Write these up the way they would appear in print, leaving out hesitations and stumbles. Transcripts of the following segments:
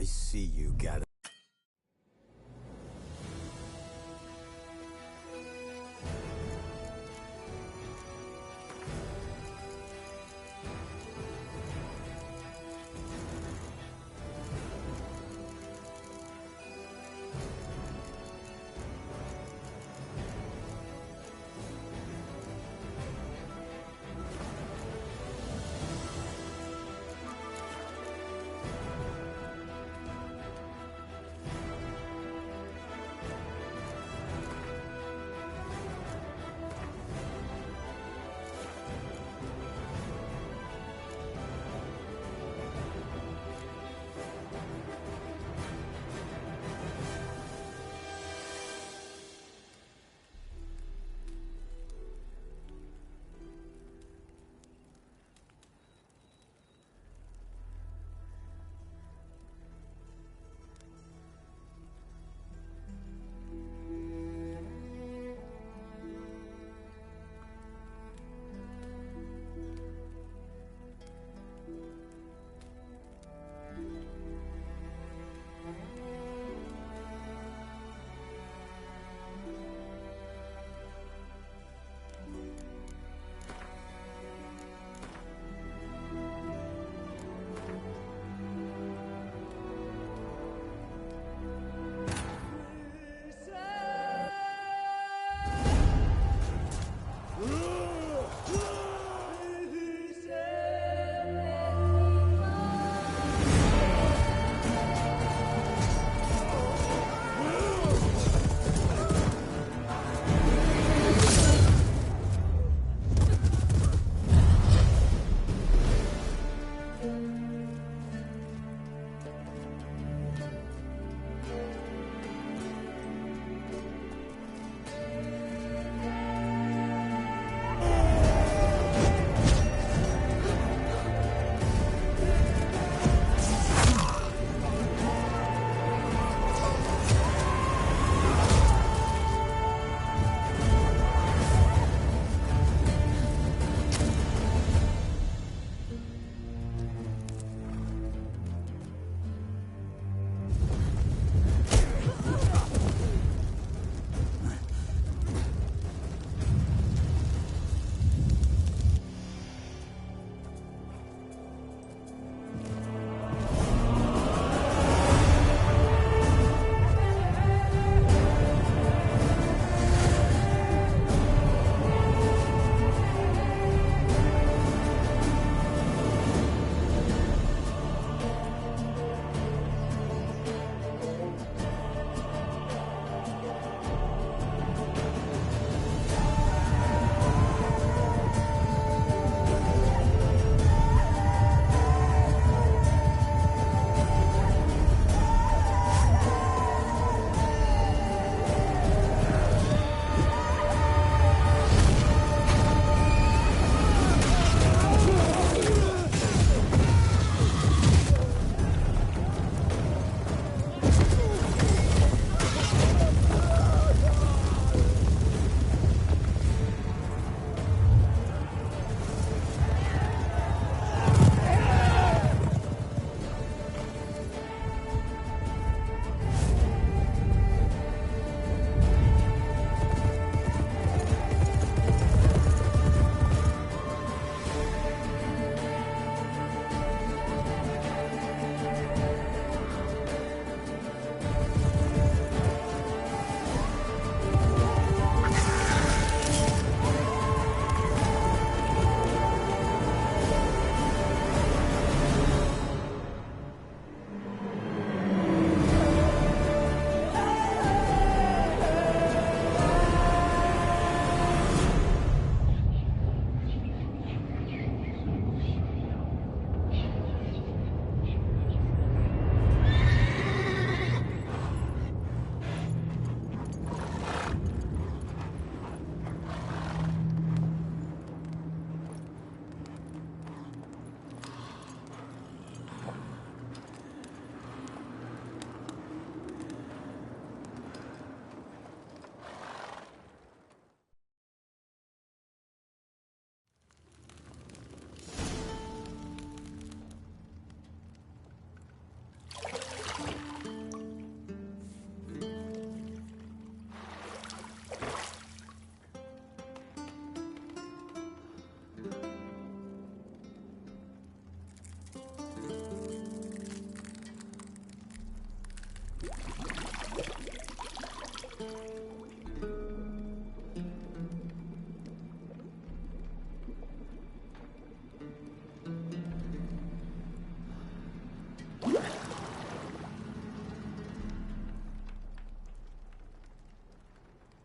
I see you gather.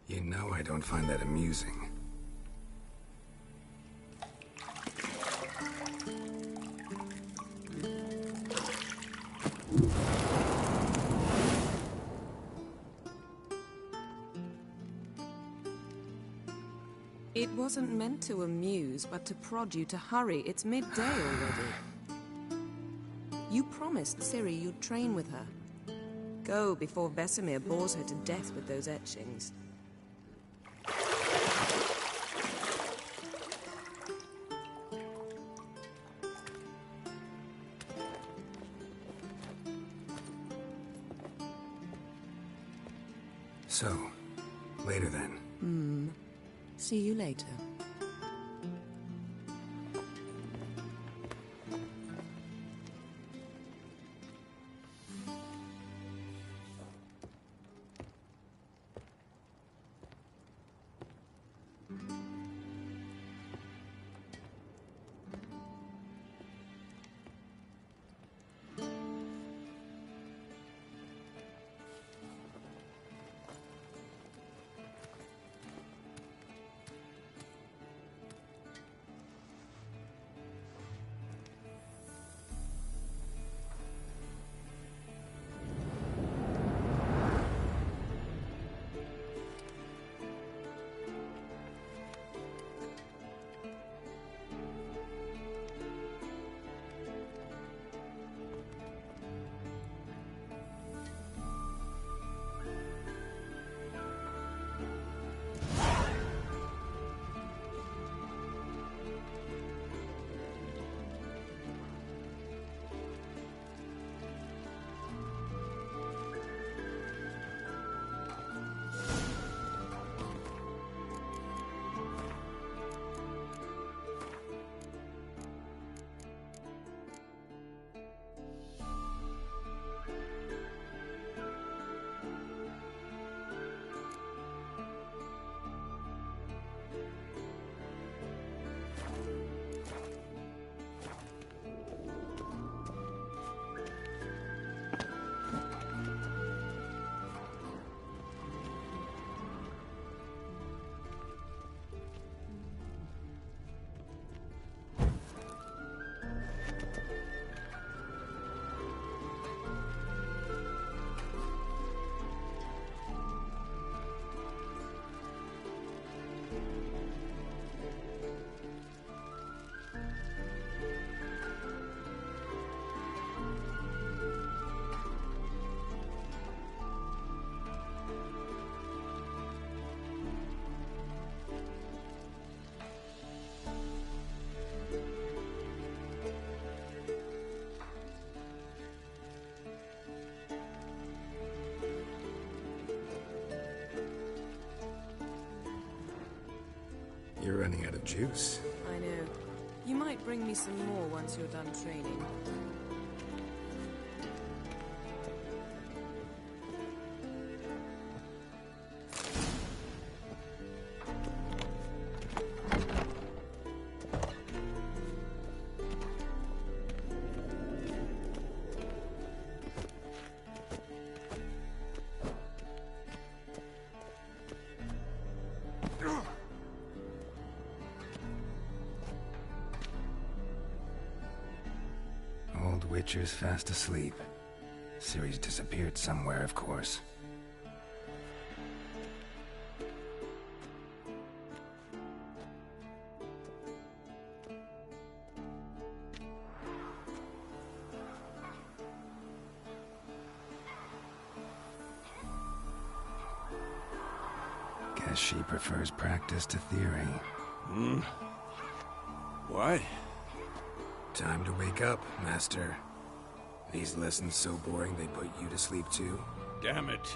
You know I don't find that amusing. It wasn't meant to amuse, but to prod you to hurry. It's midday already. You promised Ciri you'd train with her. Go before Vesemir bores her to death with those etchings. So, later then. See you later. You're running out of juice. I know. You might bring me some more once you're done training. Old Witcher's fast asleep. Ciri's disappeared somewhere, of course. Guess she prefers practice to theory. What? Time to wake up, Master. These lessons so boring they put you to sleep too? Damn it.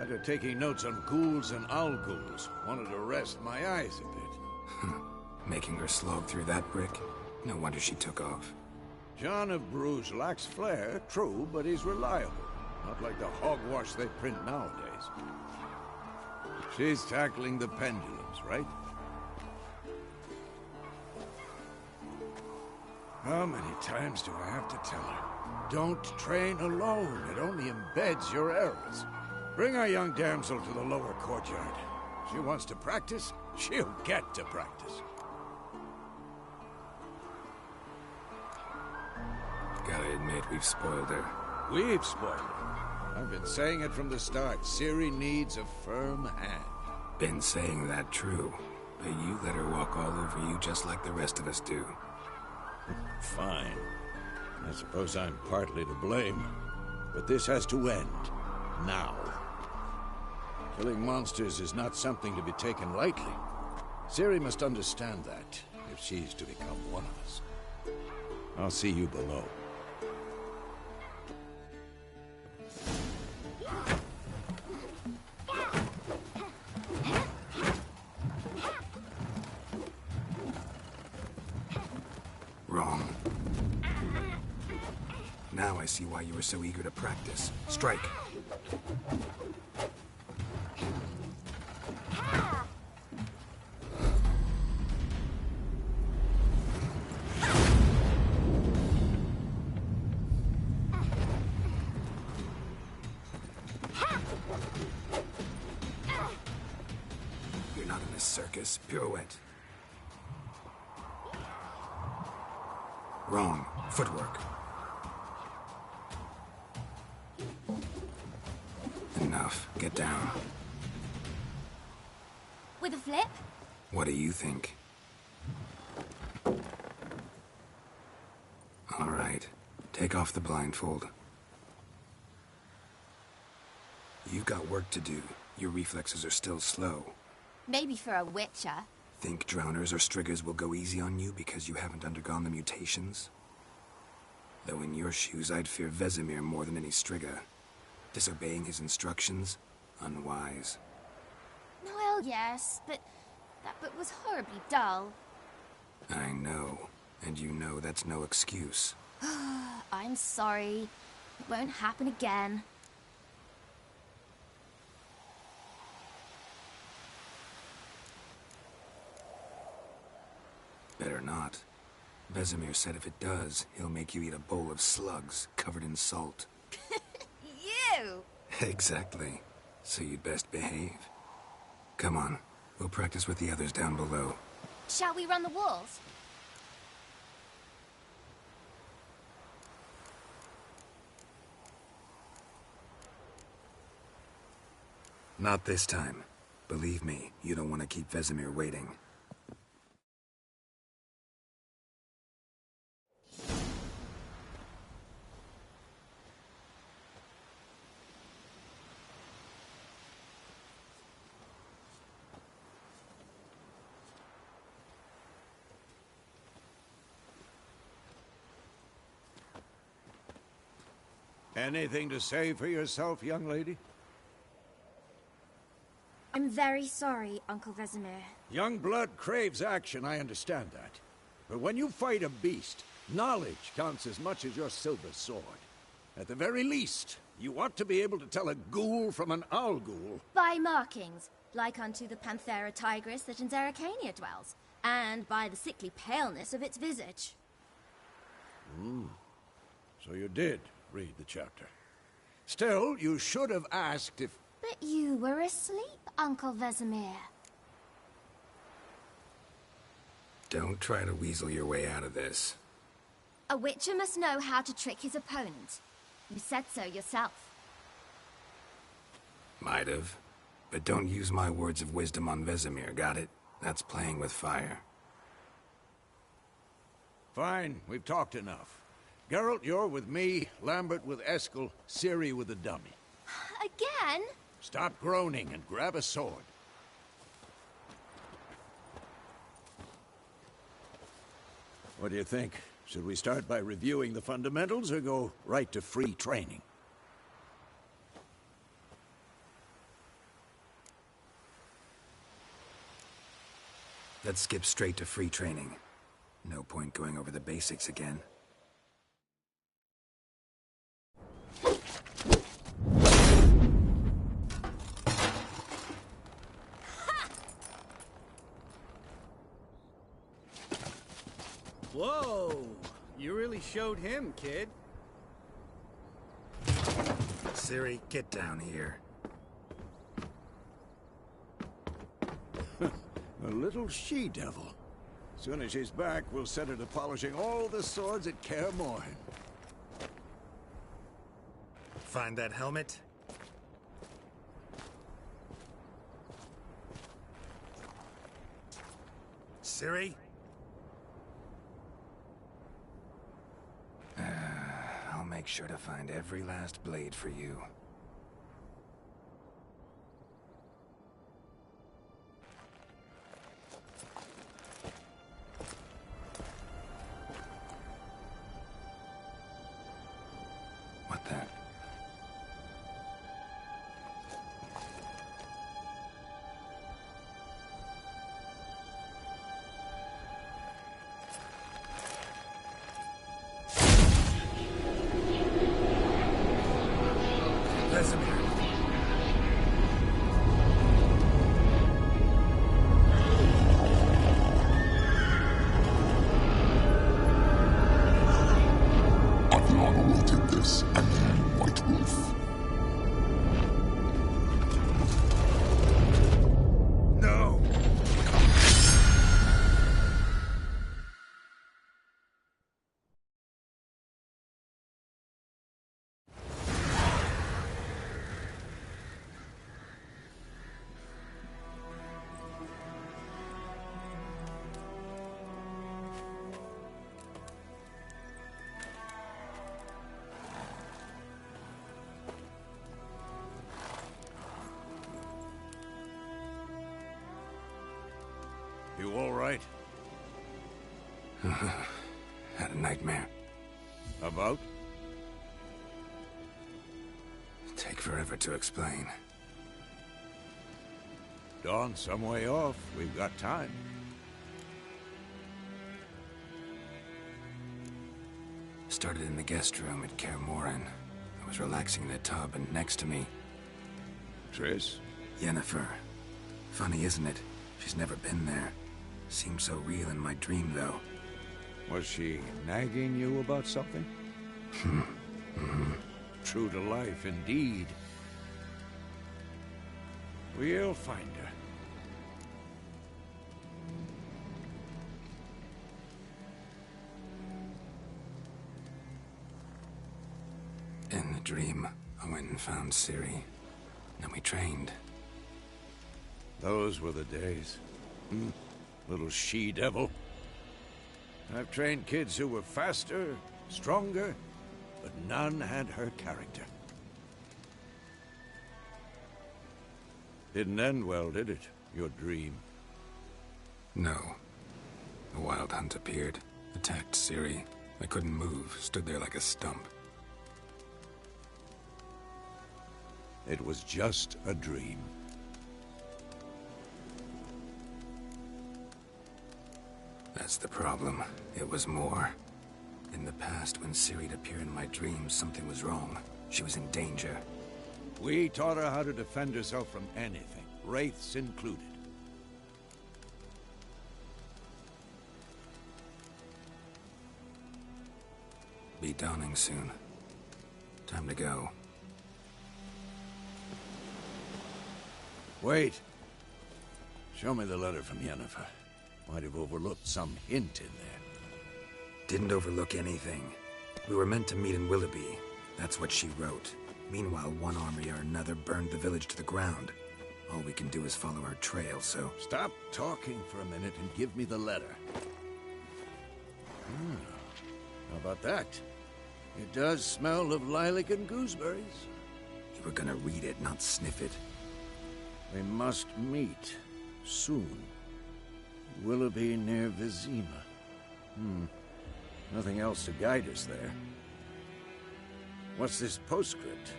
After taking notes on ghouls and owl ghouls, wanted to rest my eyes a bit. Making her slog through that brick? No wonder she took off. John of Bruges lacks flair, true, but he's reliable. Not like the hogwash they print nowadays. She's tackling the pendulums, right? How many times do I have to tell her? Don't train alone. It only embeds your errors. Bring our young damsel to the lower courtyard. She wants to practice, she'll get to practice. Gotta admit, we've spoiled her. We've spoiled her. I've been saying it from the start. Ciri needs a firm hand. Been saying that true, but you let her walk all over you just like the rest of us do. Fine. I suppose I'm partly to blame. But this has to end. Now. Killing monsters is not something to be taken lightly. Ciri must understand that, if she's to become one of us. I'll see you below. Wrong. Now I see why you were so eager to practice. Strike. You're not in a circus. Pirouette. Wrong. Footwork. Enough. Get down. With a flip? What do you think? All right. Take off the blindfold. You've got work to do. Your reflexes are still slow. Maybe for a witcher. Think drowners or striggers will go easy on you because you haven't undergone the mutations? Though in your shoes, I'd fear Vesemir more than any strigger. Disobeying his instructions? Unwise. Well, yes, but that book was horribly dull. I know. And you know that's no excuse. I'm sorry. It won't happen again. Better not. Vesemir said if it does, he'll make you eat a bowl of slugs covered in salt. You! Exactly. So you'd best behave. Come on. We'll practice with the others down below. Shall we run the walls? Not this time. Believe me, you don't want to keep Vesemir waiting. Anything to say for yourself, young lady? I'm very sorry, Uncle Vesemir. Young blood craves action, I understand that. But when you fight a beast, knowledge counts as much as your silver sword. At the very least, you ought to be able to tell a ghoul from an owl ghoul. By markings, like unto the Panthera tigris that in Zerrikania dwells, and by the sickly paleness of its visage. So you did read the chapter. Still, you should have asked if... But you were asleep, Uncle Vesemir. Don't try to weasel your way out of this. A witcher must know how to trick his opponent. You said so yourself. Might have. But don't use my words of wisdom on Vesemir, got it? That's playing with fire. Fine, we've talked enough. Geralt, you're with me, Lambert with Eskel, Ciri with the dummy. Again? Stop groaning and grab a sword. What do you think? Should we start by reviewing the fundamentals or go right to free training? Let's skip straight to free training. No point going over the basics again. Whoa! You really showed him, kid. Ciri, get down here. A little she-devil. Soon as she's back, we'll set her to polishing all the swords at Kaer Morhen. Find that helmet? Ciri? I'll make sure to find every last blade for you. What the? Vesemir. Aviana will take this, and then White Wolf. No! You all right? Had a nightmare. About? Take forever to explain. Dawn's some way off. We've got time. Started in the guest room at Kaer Morhen. I was relaxing in a tub, and next to me, Triss? Yennefer. Funny, isn't it? She's never been there. Seemed so real in my dream, though. Was she nagging you about something? True to life, indeed. We'll find her. In the dream, I went and found Ciri. Then we trained. Those were the days. Little she-devil. I've trained kids who were faster, stronger, but none had her character. Didn't end well, did it? Your dream? No. A wild hunt appeared, attacked Ciri. I couldn't move, stood there like a stump. It was just a dream. That's the problem. It was more. In the past, when Ciri'd appear in my dreams, something was wrong. She was in danger. We taught her how to defend herself from anything, wraiths included. Be dawning soon. Time to go. Wait. Show me the letter from Yennefer. Might have overlooked some hint in there. Didn't overlook anything. We were meant to meet in Willoughby. That's what she wrote. Meanwhile, one army or another burned the village to the ground. All we can do is follow her trail, so... Stop talking for a minute and give me the letter. How about that? It does smell of lilac and gooseberries. You were gonna read it, not sniff it. We must meet. Soon. Willoughby near Vizima. Nothing else to guide us there. What's this postscript?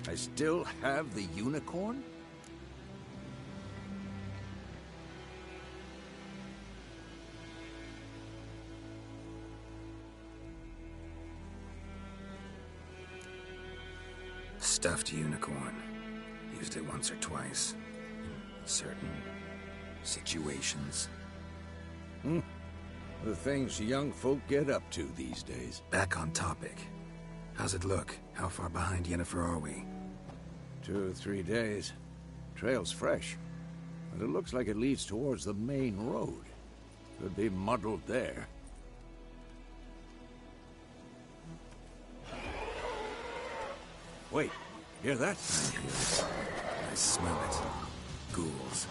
I still have the unicorn? Stuffed unicorn. Used it once or twice. In certain situations. The things young folk get up to these days. Back on topic. How's it look? How far behind Yennefer are we? 2 or 3 days. Trail's fresh. But it looks like it leads towards the main road. Could be muddled there. Wait, hear that? I hear it. I smell it. Ghouls.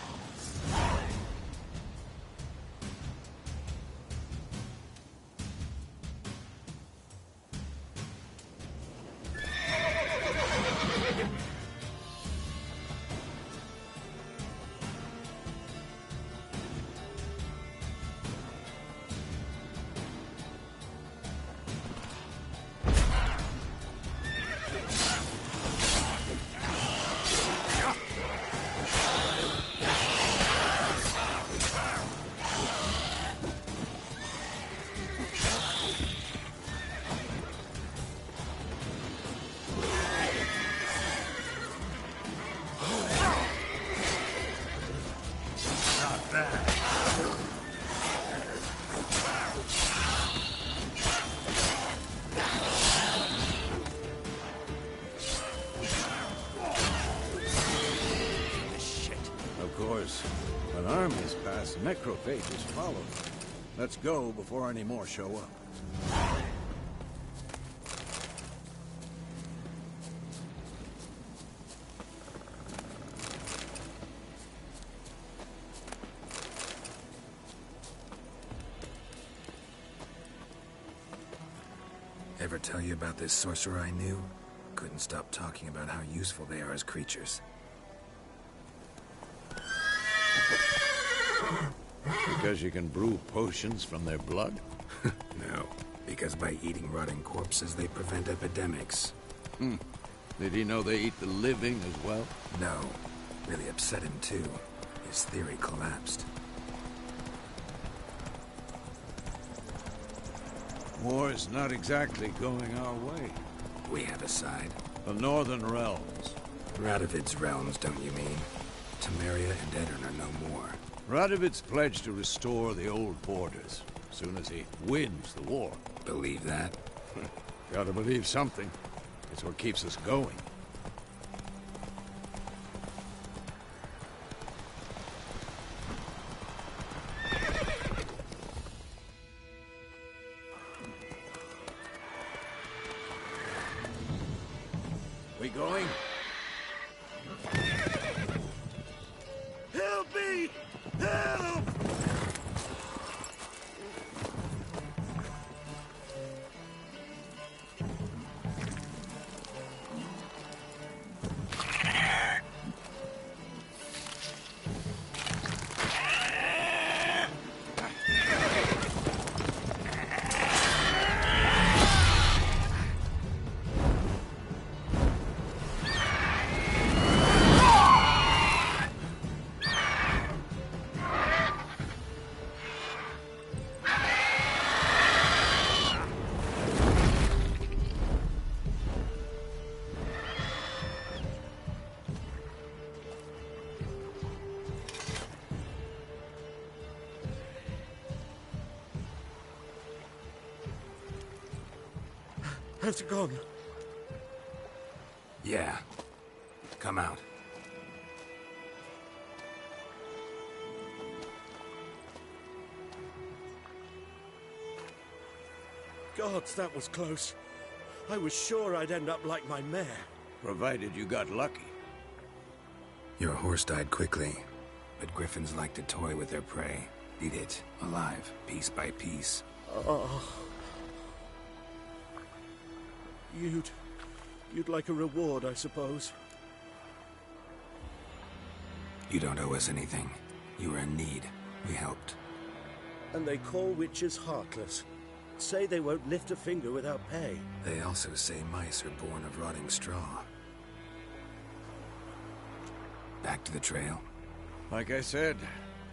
An army's past, necrophages follow. Let's go before any more show up. Ever tell you about this sorcerer I knew? Couldn't stop talking about how useful they are as creatures. Because you can brew potions from their blood? No, because by eating rotting corpses, they prevent epidemics. Did he know they eat the living as well? No. Really upset him, too. His theory collapsed. War's not exactly going our way. We have a side. The Northern Realms. Radovid's realms, don't you mean? Temeria and Edirn are no more. Radovid's pledged to restore the old borders, as soon as he wins the war. Believe that? Gotta believe something. It's what keeps us going. We going? Help me! Help! Has it gone? Yeah. Come out. Gods, that was close. I was sure I'd end up like my mare. Provided you got lucky. Your horse died quickly, but griffins like to toy with their prey. Eat it, alive, piece by piece. Oh. You'd like a reward, I suppose. You don't owe us anything. You were in need. We helped. And they call witches heartless. Say they won't lift a finger without pay. They also say mice are born of rotting straw. Back to the trail. Like I said,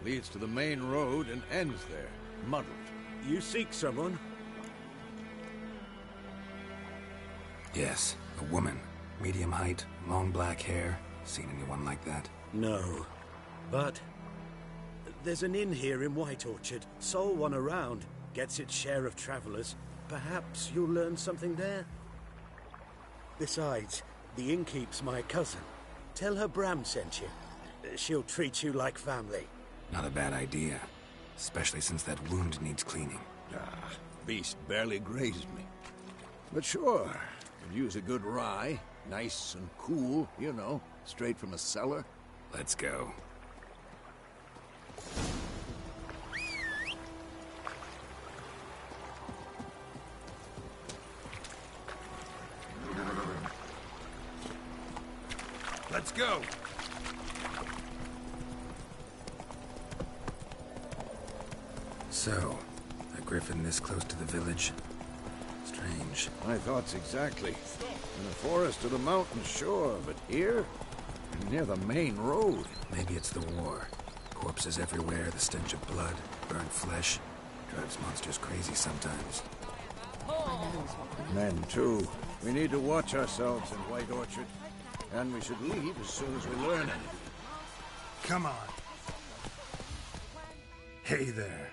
leads to the main road and ends there, muddled. You seek someone? Yes, a woman. Medium height, long black hair. Seen anyone like that? No. But there's an inn here in White Orchard. Sole one around. Gets its share of travelers. Perhaps you'll learn something there? Besides, the innkeep's my cousin. Tell her Bram sent you. she'll treat you like family. Not a bad idea. Especially since that wound needs cleaning. Ah, beast barely grazed me. But sure, could use a good rye. Nice and cool, you know, straight from a cellar. Let's go. Let's go! So, a griffin this close to the village? Strange. My thoughts exactly. In the forest or the mountains, sure, but here? Near the main road. Maybe it's the war. Corpses everywhere, the stench of blood, burnt flesh. Drives monsters crazy sometimes. Men, too. We need to watch ourselves in White Orchard. And we should leave as soon as we learn anything. Come on. Hey there.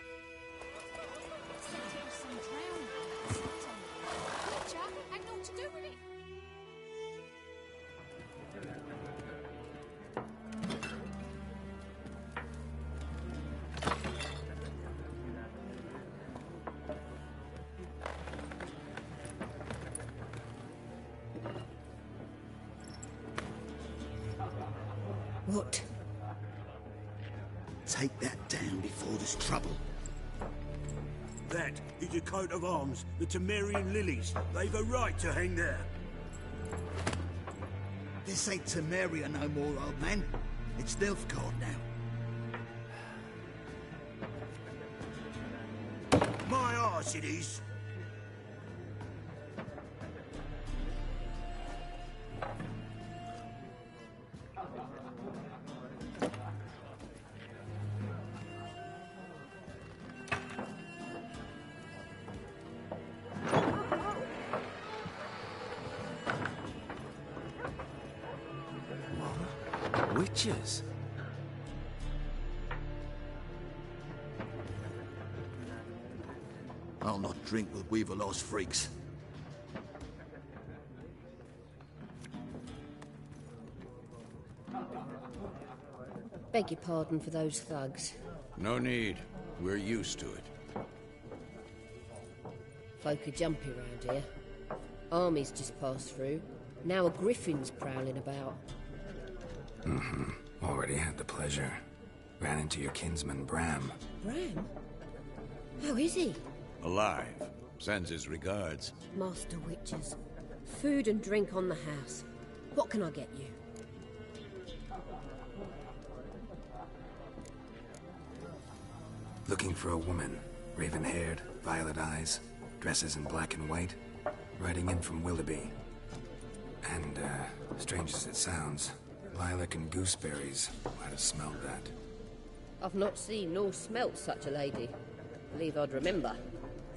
What? Take that down before there's trouble. That is a coat of arms, the Temerian lilies. They've a right to hang there. This ain't Temeria no more, old man. It's Nilfgaard now. My arse it is. Witches? I'll not drink with Weaverlaw's freaks. Beg your pardon for those thugs. No need. We're used to it. Folk are jumpy round here. Armies just passed through. Now a griffin's prowling about. Already had the pleasure. Ran into your kinsman, Bram. Bram? How is he? Alive. Sends his regards. Master Witches. Food and drink on the house. What can I get you? Looking for a woman. Raven-haired, violet eyes, dresses in black and white. Riding in from Willoughby. And, strange as it sounds, lilac and gooseberries. Might have smelled that. I've not seen nor smelt such a lady. Believe I'd remember.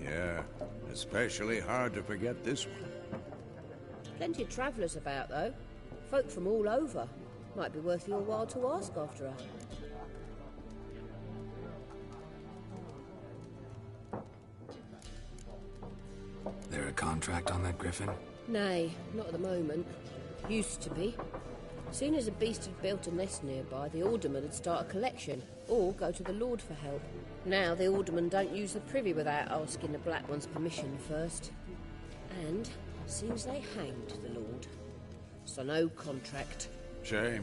Yeah, especially hard to forget this one. Plenty of travellers about, though. Folk from all over. Might be worth your while to ask after her. There a contract on that griffin? Nay, not at the moment. Used to be. Soon as a beast had built a nest nearby, the alderman would start a collection, or go to the Lord for help. Now the aldermen don't use the privy without asking the Black One's permission first. And seems they hanged the Lord. So no contract. Shame.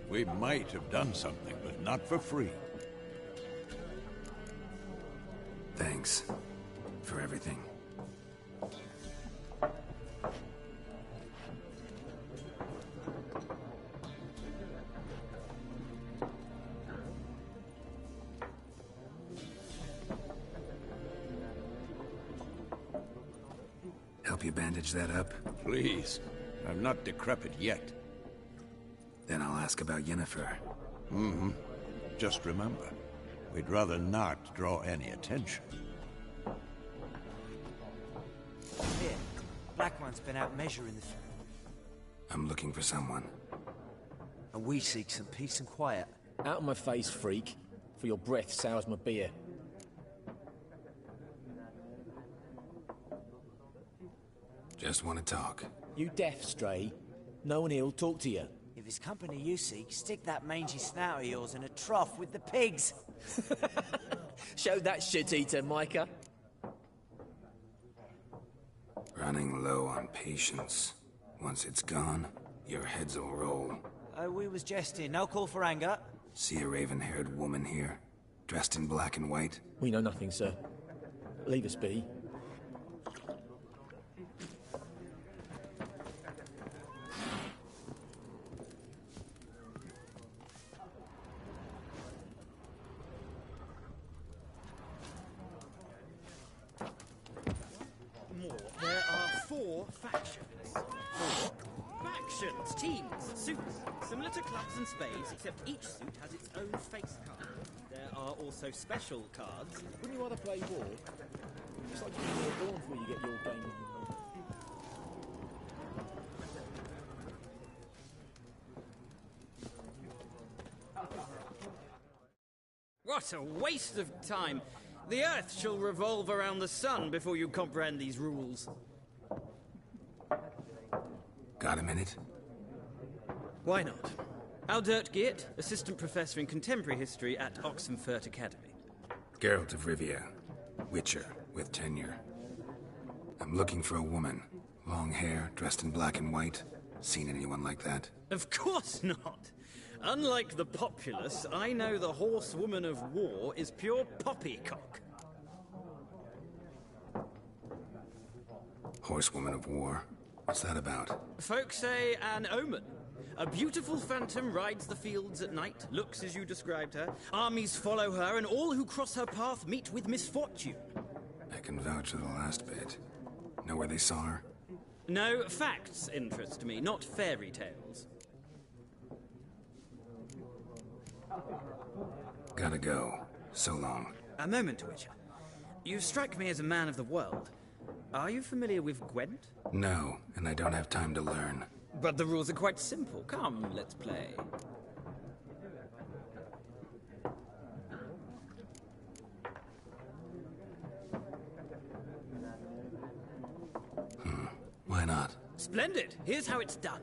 We might have done something, but not for free. Thanks. For everything. Help you bandage that up? Please. I'm not decrepit yet. Then I'll ask about Yennefer. Just remember, we'd rather not draw any attention. Here, Black One's been out measuring the... I'm looking for someone. And we seek some peace and quiet. Out of my face, freak. For your breath sours my beer. Just want to talk. You deaf, Stray? No one here'll talk to you. If this company you seek, stick that mangy snout of yours in a trough with the pigs. Show that shit-eater, Micah. Running low on patience. Once it's gone, your heads will roll. Oh, we was jesting. No call for anger. See a raven-haired woman here, dressed in black and white? We know nothing, sir. Leave us be. There are 4 factions. 4 factions, teams, suits, similar to clubs and spades, except each suit has its own face card. There are also special cards. Wouldn't you rather play war? It's like you were born before you get your game. What a waste of time! The Earth shall revolve around the sun before you comprehend these rules. Got a minute? Why not? Aldert Geert, Assistant Professor in Contemporary History at Oxenfurt Academy. Geralt of Rivia, Witcher, with tenure. I'm looking for a woman. Long hair, dressed in black and white. Seen anyone like that? Of course not! Unlike the populace, I know the horsewoman of war is pure poppycock. Horsewoman of war? What's that about? Folk say an omen. A beautiful phantom rides the fields at night, looks as you described her. Armies follow her, and all who cross her path meet with misfortune. I can vouch for the last bit. Know where they saw her? No, facts interest me, not fairy tales. Gotta go. So long. A moment, Witcher. You strike me as a man of the world. Are you familiar with Gwent? No, and I don't have time to learn. But the rules are quite simple. Come, let's play. Why not? Splendid! Here's how it's done.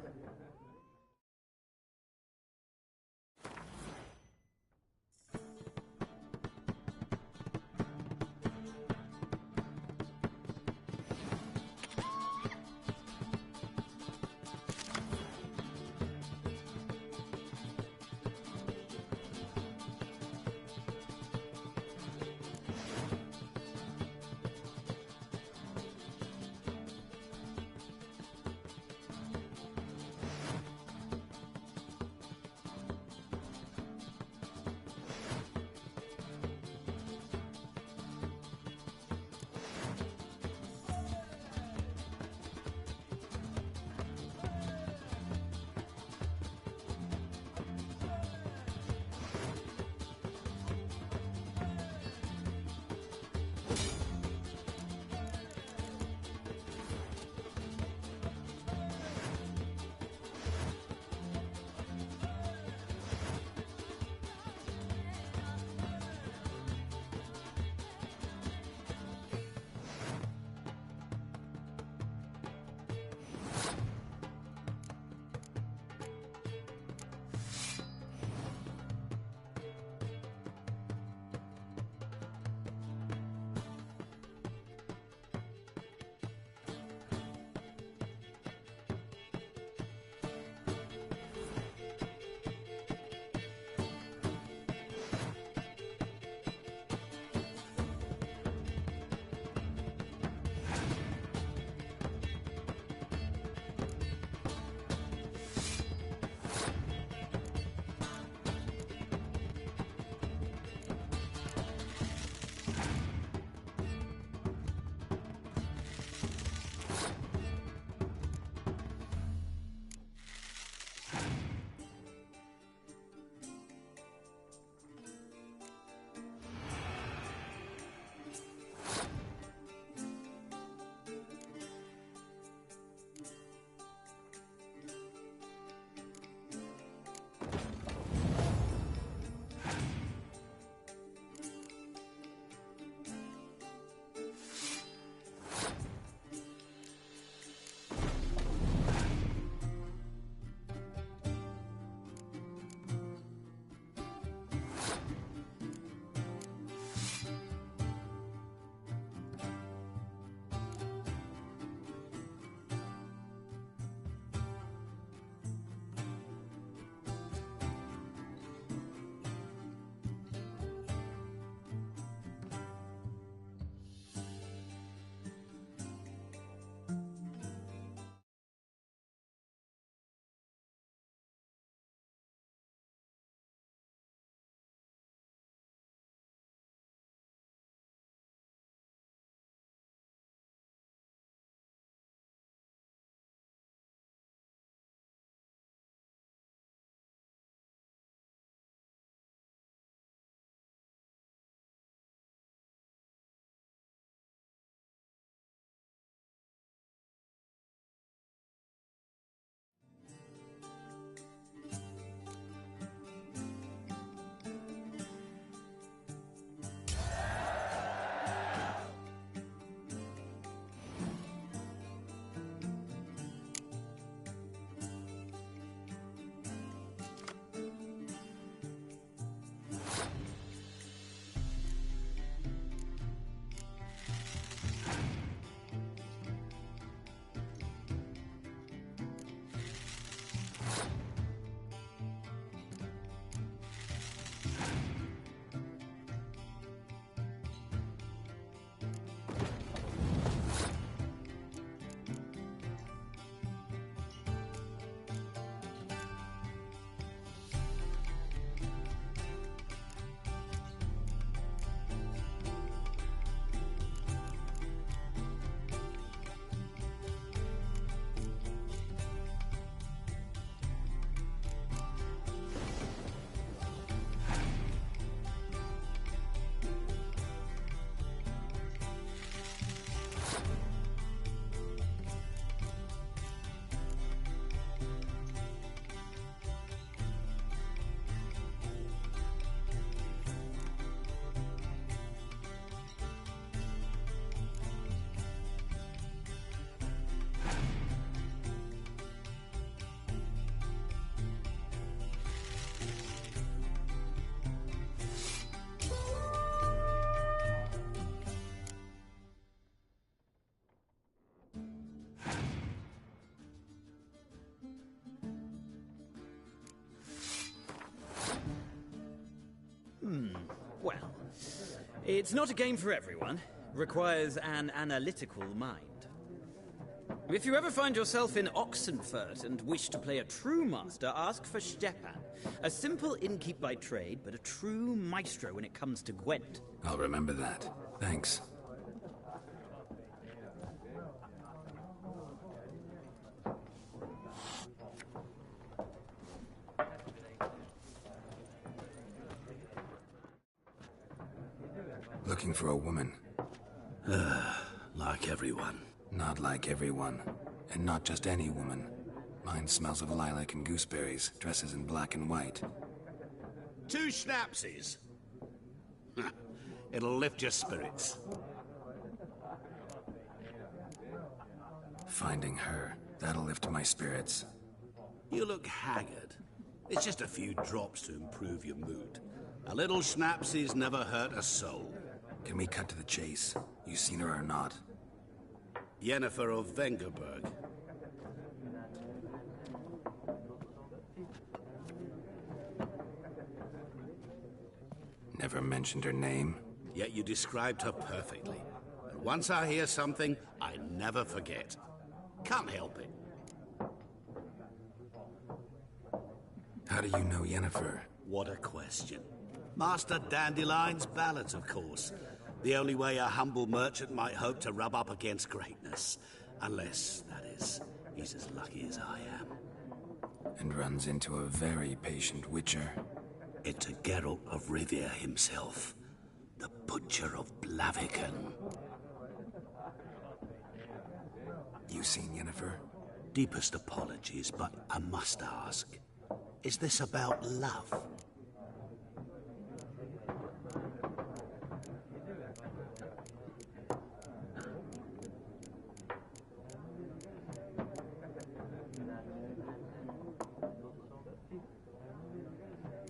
Well, it's not a game for everyone. Requires an analytical mind. If you ever find yourself in Oxenfurt and wish to play a true master, ask for Stepan. A simple innkeep by trade, but a true maestro when it comes to Gwent. I'll remember that. Thanks. Looking for a woman. Like everyone. Not like everyone. And not just any woman. Mine smells of lilac and gooseberries, dresses in black and white. 2 schnapsies. It'll lift your spirits. Finding her, that'll lift my spirits. You look haggard. It's just a few drops to improve your mood. A little schnapsies never hurt a soul. Can we cut to the chase? You seen her or not? Yennefer of Vengerberg. Never mentioned her name. Yet you described her perfectly. And once I hear something, I never forget. Can't help it. How do you know Yennefer? What a question. Master Dandelion's ballads, of course. The only way a humble merchant might hope to rub up against greatness. Unless, that is, he's as lucky as I am. And runs into a very patient witcher. It's a Geralt of Rivia himself. The Butcher of Blaviken. You seen Yennefer? Deepest apologies, but I must ask. Is this about love?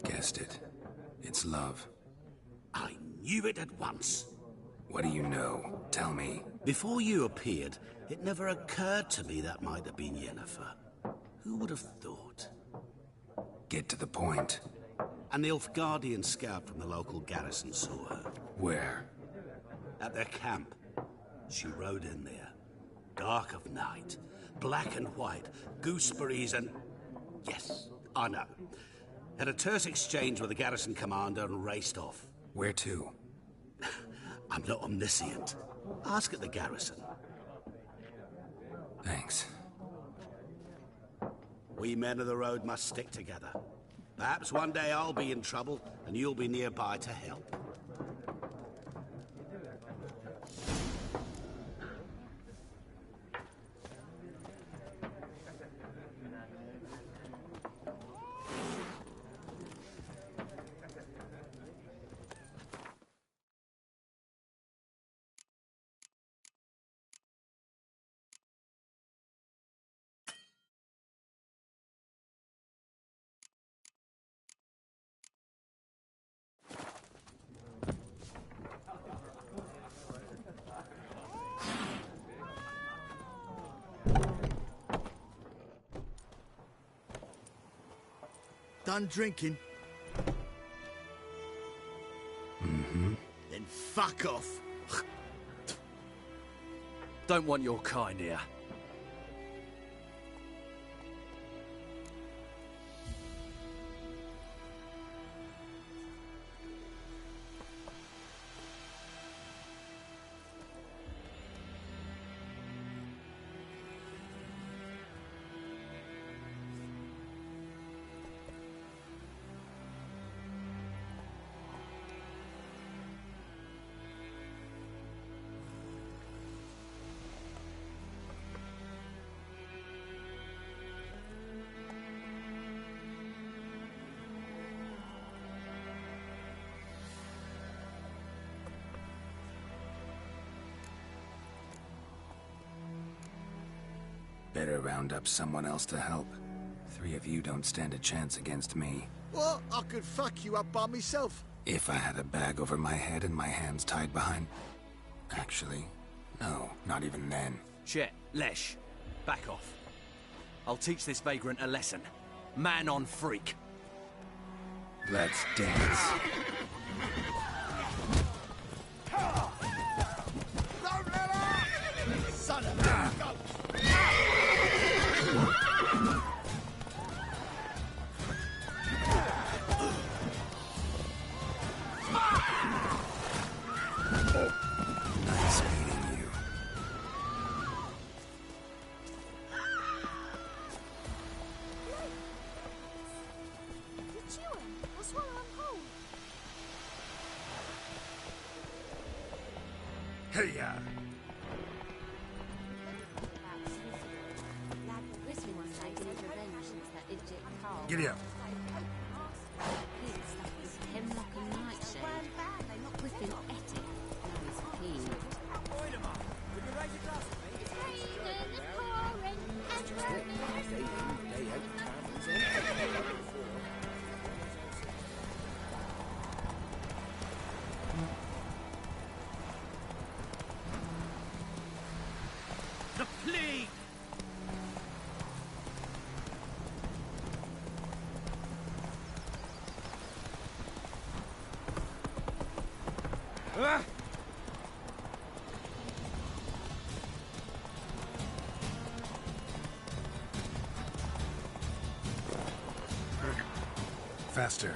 Guessed it. It's love. I knew it at once. What do you know? Tell me. Before you appeared, it never occurred to me that might have been Yennefer. Who would have thought? Get to the point. An Nilfgaardian scout from the local garrison saw her. Where? At their camp. She rode in there. Dark of night. Black and white. Gooseberries and... Yes, I know. Had a terse exchange with the garrison commander and raced off. Where to? I'm not omniscient. Ask at the garrison. Thanks. We men of the road must stick together. Perhaps one day I'll be in trouble and you'll be nearby to help. Done drinking? Mm-hmm. Then fuck off. Don't want your kind here. Better round up someone else to help. 3 of you don't stand a chance against me. What? I could fuck you up by myself. If I had a bag over my head and my hands tied behind... Actually, no, not even then. Shit, Lesh. Back off. I'll teach this vagrant a lesson. Man on freak. Let's dance. Hey-ya! Giddy up. Hemlock and nightshade. Whipping ethic. Now he's keen. The plague! Ah! Faster.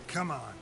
Come on.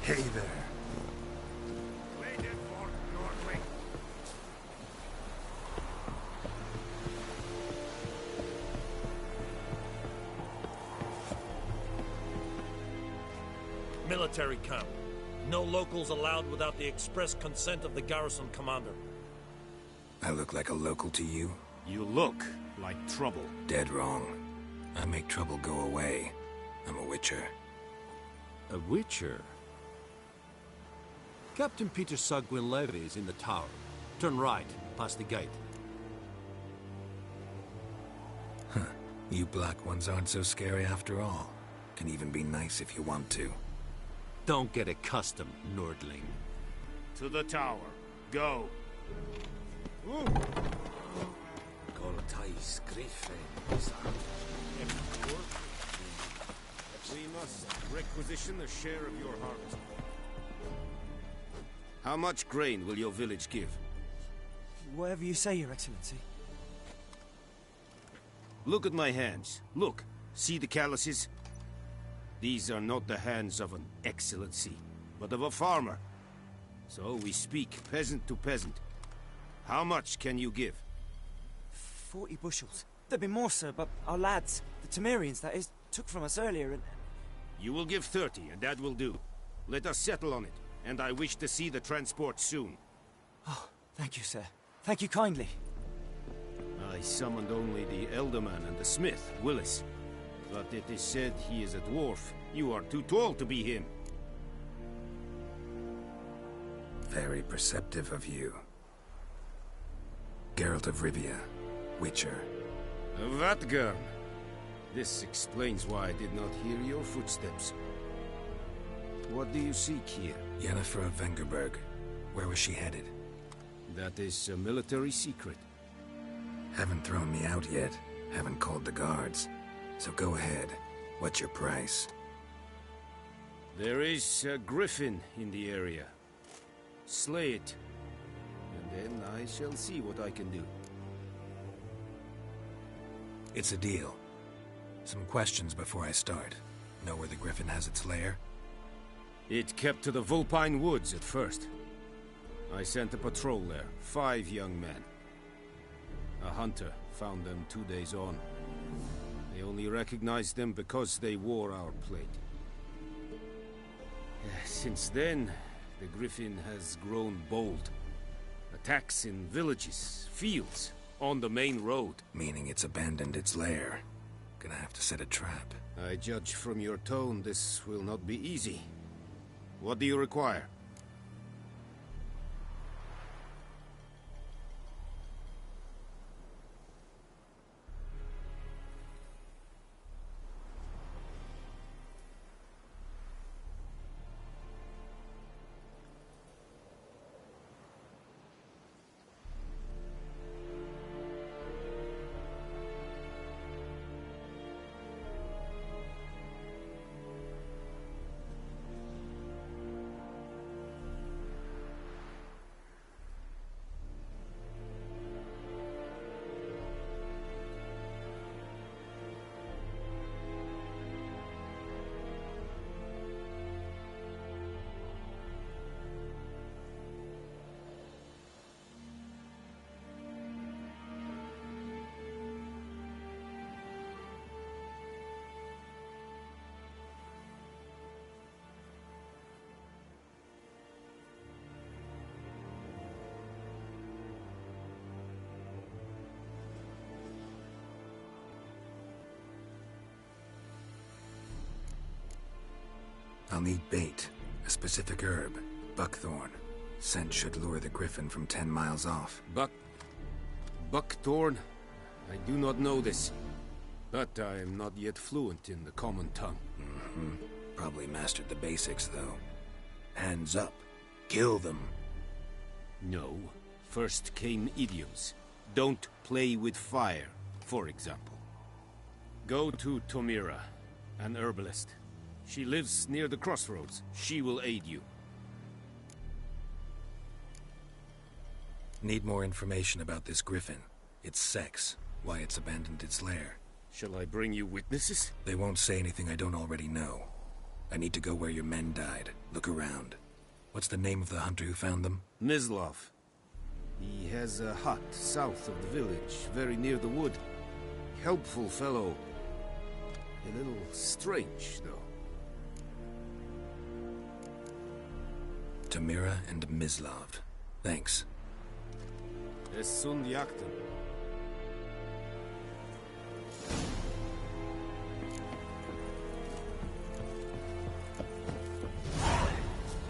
Hey there. Waited for Nordwing. Military camp. No locals allowed without the express consent of the garrison commander. I look like a local to you? You look like trouble. Dead wrong. I make trouble go away. I'm a witcher. A witcher? Captain Peter Sagwin-Levy is in the tower. Turn right, past the gate. Huh. You black ones aren't so scary after all. Can even be nice if you want to. Don't get accustomed, Nordling. To the tower. Go. We must requisition a share of your harvest. How much grain will your village give? Whatever you say, Your Excellency. Look at my hands. Look. See the calluses? These are not the hands of an excellency, but of a farmer. So we speak peasant to peasant. How much can you give? 40 bushels. There'd be more, sir, but our lads, the Temerians, that is, took from us earlier and... You will give 30, and that will do. Let us settle on it, and I wish to see the transport soon. Oh, thank you, sir. Thank you kindly. I summoned only the Elderman and the smith, Willis. But it is said he is a dwarf. You are too tall to be him. Very perceptive of you. Geralt of Rivia, Witcher. Vatgarn. This explains why I did not hear your footsteps. What do you seek here? Yennefer of Vengerberg. Where was she headed? That is a military secret. Haven't thrown me out yet. Haven't called the guards. So go ahead. What's your price? There is a griffin in the area. Slay it. And then I shall see what I can do. It's a deal. Some questions before I start. Know where the griffin has its lair? It kept to the Vulpine Woods at first. I sent a patrol there, 5 young men. A hunter found them 2 days on. They only recognized them because they wore our plate. Since then, the griffin has grown bold. Attacks in villages, fields, on the main road. Meaning it's abandoned its lair. Gonna have to set a trap. I judge from your tone this will not be easy. What do you require? I'll need bait, a specific herb, buckthorn. Scent should lure the griffin from 10 miles off. Buckthorn? I do not know this. But I am not yet fluent in the common tongue. Probably mastered the basics, though. Hands up. Kill them. No. First came idioms. Don't play with fire, for example. Go to Tomira, an herbalist. She lives near the crossroads. She will aid you. Need more information about this griffin. Its sex, why it's abandoned its lair. Shall I bring you witnesses? They won't say anything I don't already know. I need to go where your men died. Look around. What's the name of the hunter who found them? Mislav. He has a hut south of the village, very near the wood. Helpful fellow. A little strange, though. Tamira and Mislav. Thanks. Es sunt jakten.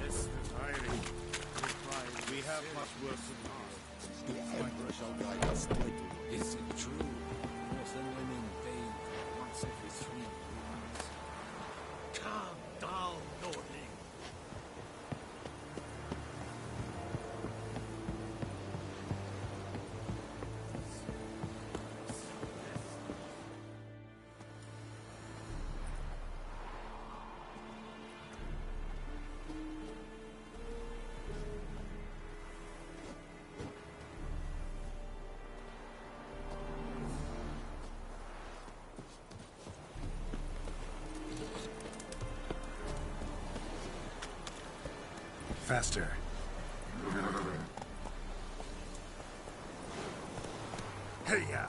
Yes, retiring. We have much work to do. Shall guide us. Is it true? Horse and women bathe once every 3 months. Calm down, Nordling. Faster. Hey-ya!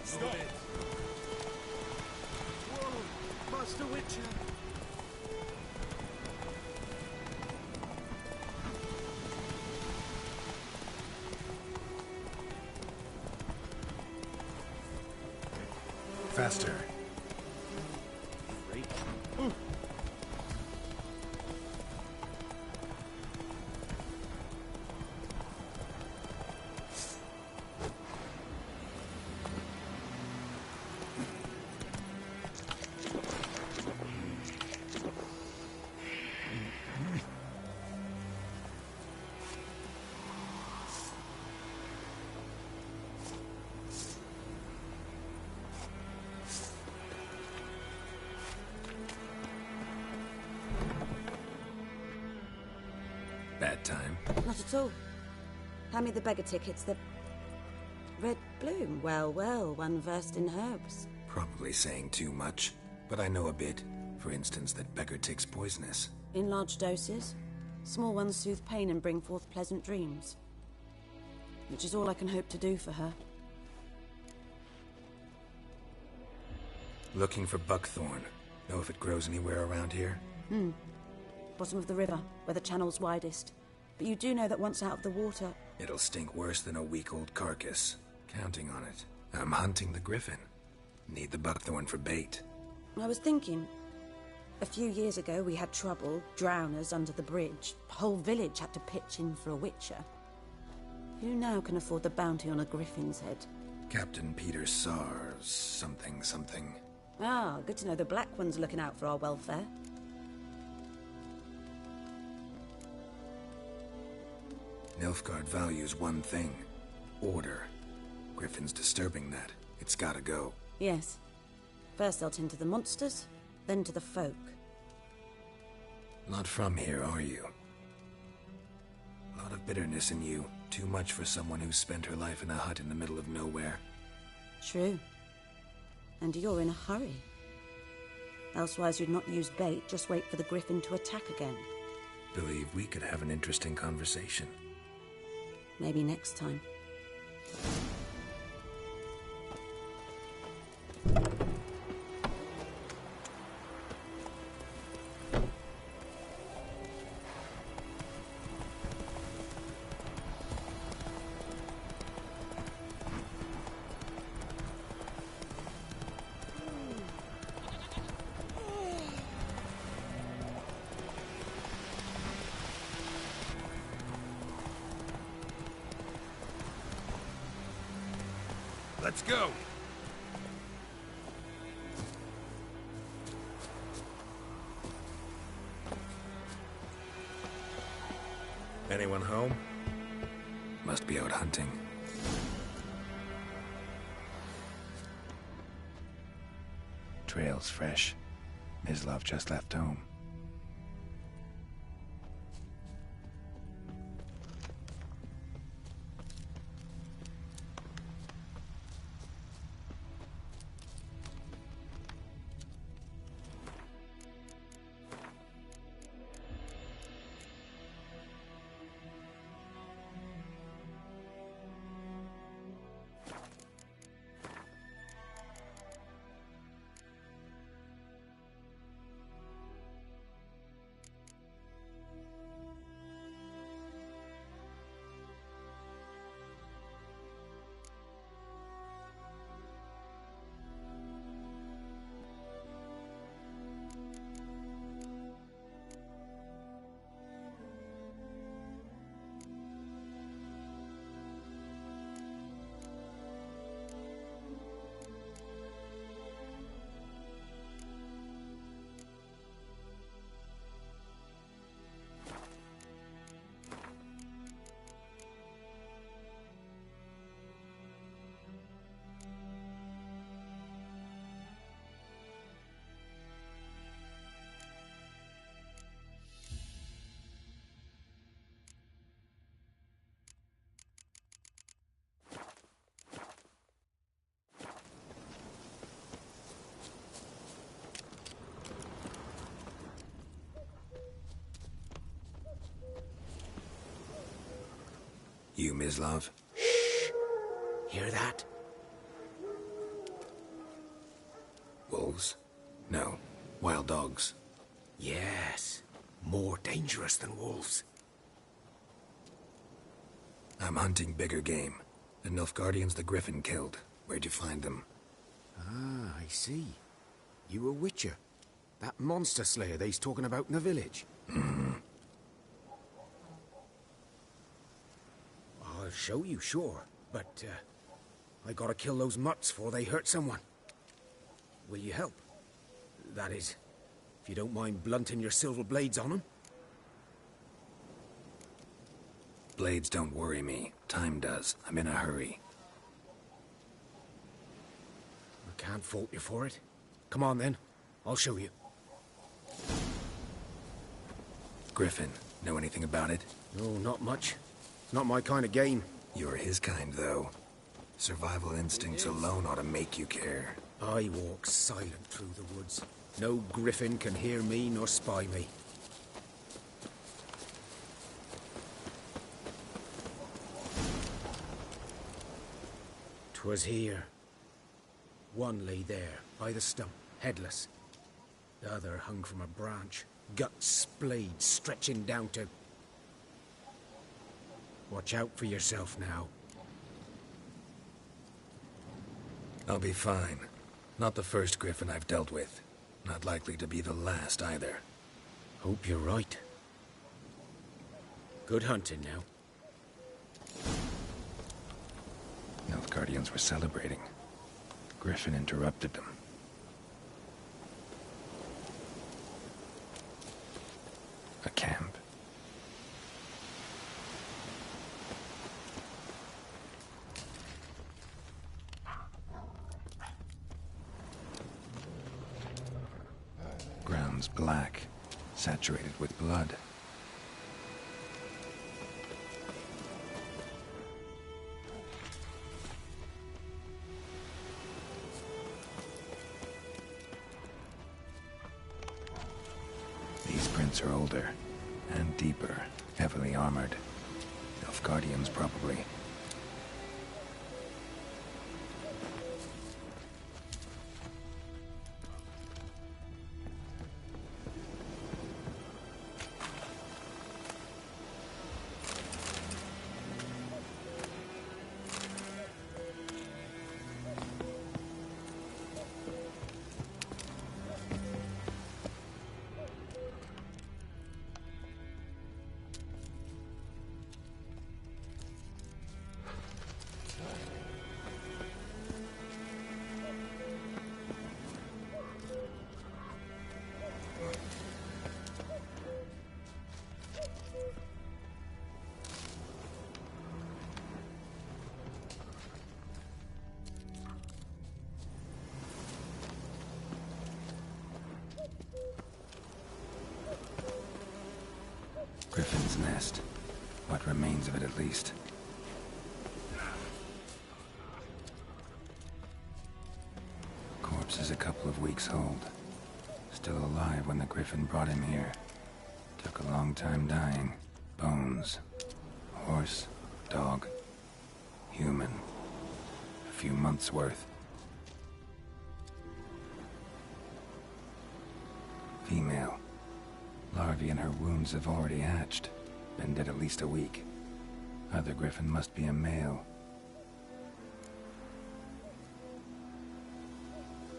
Stop it! Whoa! Master Witcher! Faster. Bad time. Not at all. Hand me the beggar tickets, the... Red bloom. Well, well, one versed in herbs. Probably saying too much, but I know a bit. For instance, that beggar tick's poisonous. In large doses. Small ones soothe pain and bring forth pleasant dreams. Which is all I can hope to do for her. Looking for buckthorn. Know if it grows anywhere around here? Bottom of the river, where the channel's widest. But you do know that once out of the water... It'll stink worse than a week-old carcass. Counting on it. I'm hunting the griffin. Need the buckthorn for bait. I was thinking... A few years ago we had trouble, drowners under the bridge. The whole village had to pitch in for a witcher. Who now can afford the bounty on a griffin's head? Captain Peter Sars, something. Ah, good to know the Black One's looking out for our welfare. Nilfgaard values one thing. Order. Griffin's disturbing that. It's gotta go. Yes. First they'll tend to the monsters, then to the folk. Not from here, are you? A lot of bitterness in you. Too much for someone who's spent her life in a hut in the middle of nowhere. True. And you're in a hurry. Elsewise you'd not use bait, just wait for the griffin to attack again. Believe we could have an interesting conversation. Maybe next time. Let's go! Anyone home? Must be out hunting. Trail's fresh. Mislav just left home. You, Mislav? Hear that? Wolves? No. Wild dogs. Yes. More dangerous than wolves. I'm hunting bigger game. The Nilfgaardians the Griffin killed. Where'd you find them? Ah, I see. You a witcher. That monster slayer they's talking about in the village. I'll show you, sure. But, I gotta kill those mutts before they hurt someone. Will you help? That is, if you don't mind blunting your silver blades on them. Blades don't worry me. Time does. I'm in a hurry. I can't fault you for it. Come on then. I'll show you. Griffin, know anything about it? No, not much. It's not my kind of game. You're his kind, though. Survival instincts alone ought to make you care. I walk silent through the woods. No griffin can hear me nor spy me. 'Twas here. One lay there, by the stump, headless. The other hung from a branch, guts splayed, stretching down to... Watch out for yourself now. I'll be fine. Not the first griffin I've dealt with. Not likely to be the last, either. Hope you're right. Good hunting now. Nilfgaardians were celebrating. Griffin interrupted them. A camp. Ground's black, saturated with blood. These prints are older and deeper, heavily armored. Nilfgaardians, probably. Griffin's nest. What remains of it, at least. Corpse is a couple of weeks old. Still alive when the Griffin brought him here. Took a long time dying. Bones. Horse. Dog. Human. A few months' worth. Female. Larvae in her wounds have already hatched. Been dead at least a week. Other Griffin must be a male.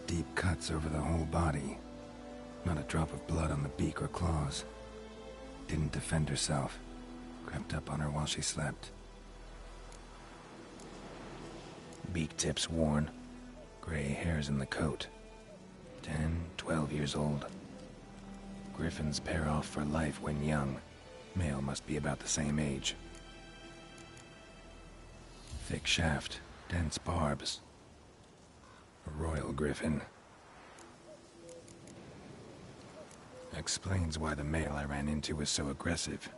Deep cuts over the whole body. Not a drop of blood on the beak or claws. Didn't defend herself. Crept up on her while she slept. Beak tips worn. Gray hairs in the coat. 10, 12 years old. Griffins pair off for life when young. Male must be about the same age. Thick shaft, dense barbs. A royal griffin. Explains why the male I ran into was so aggressive.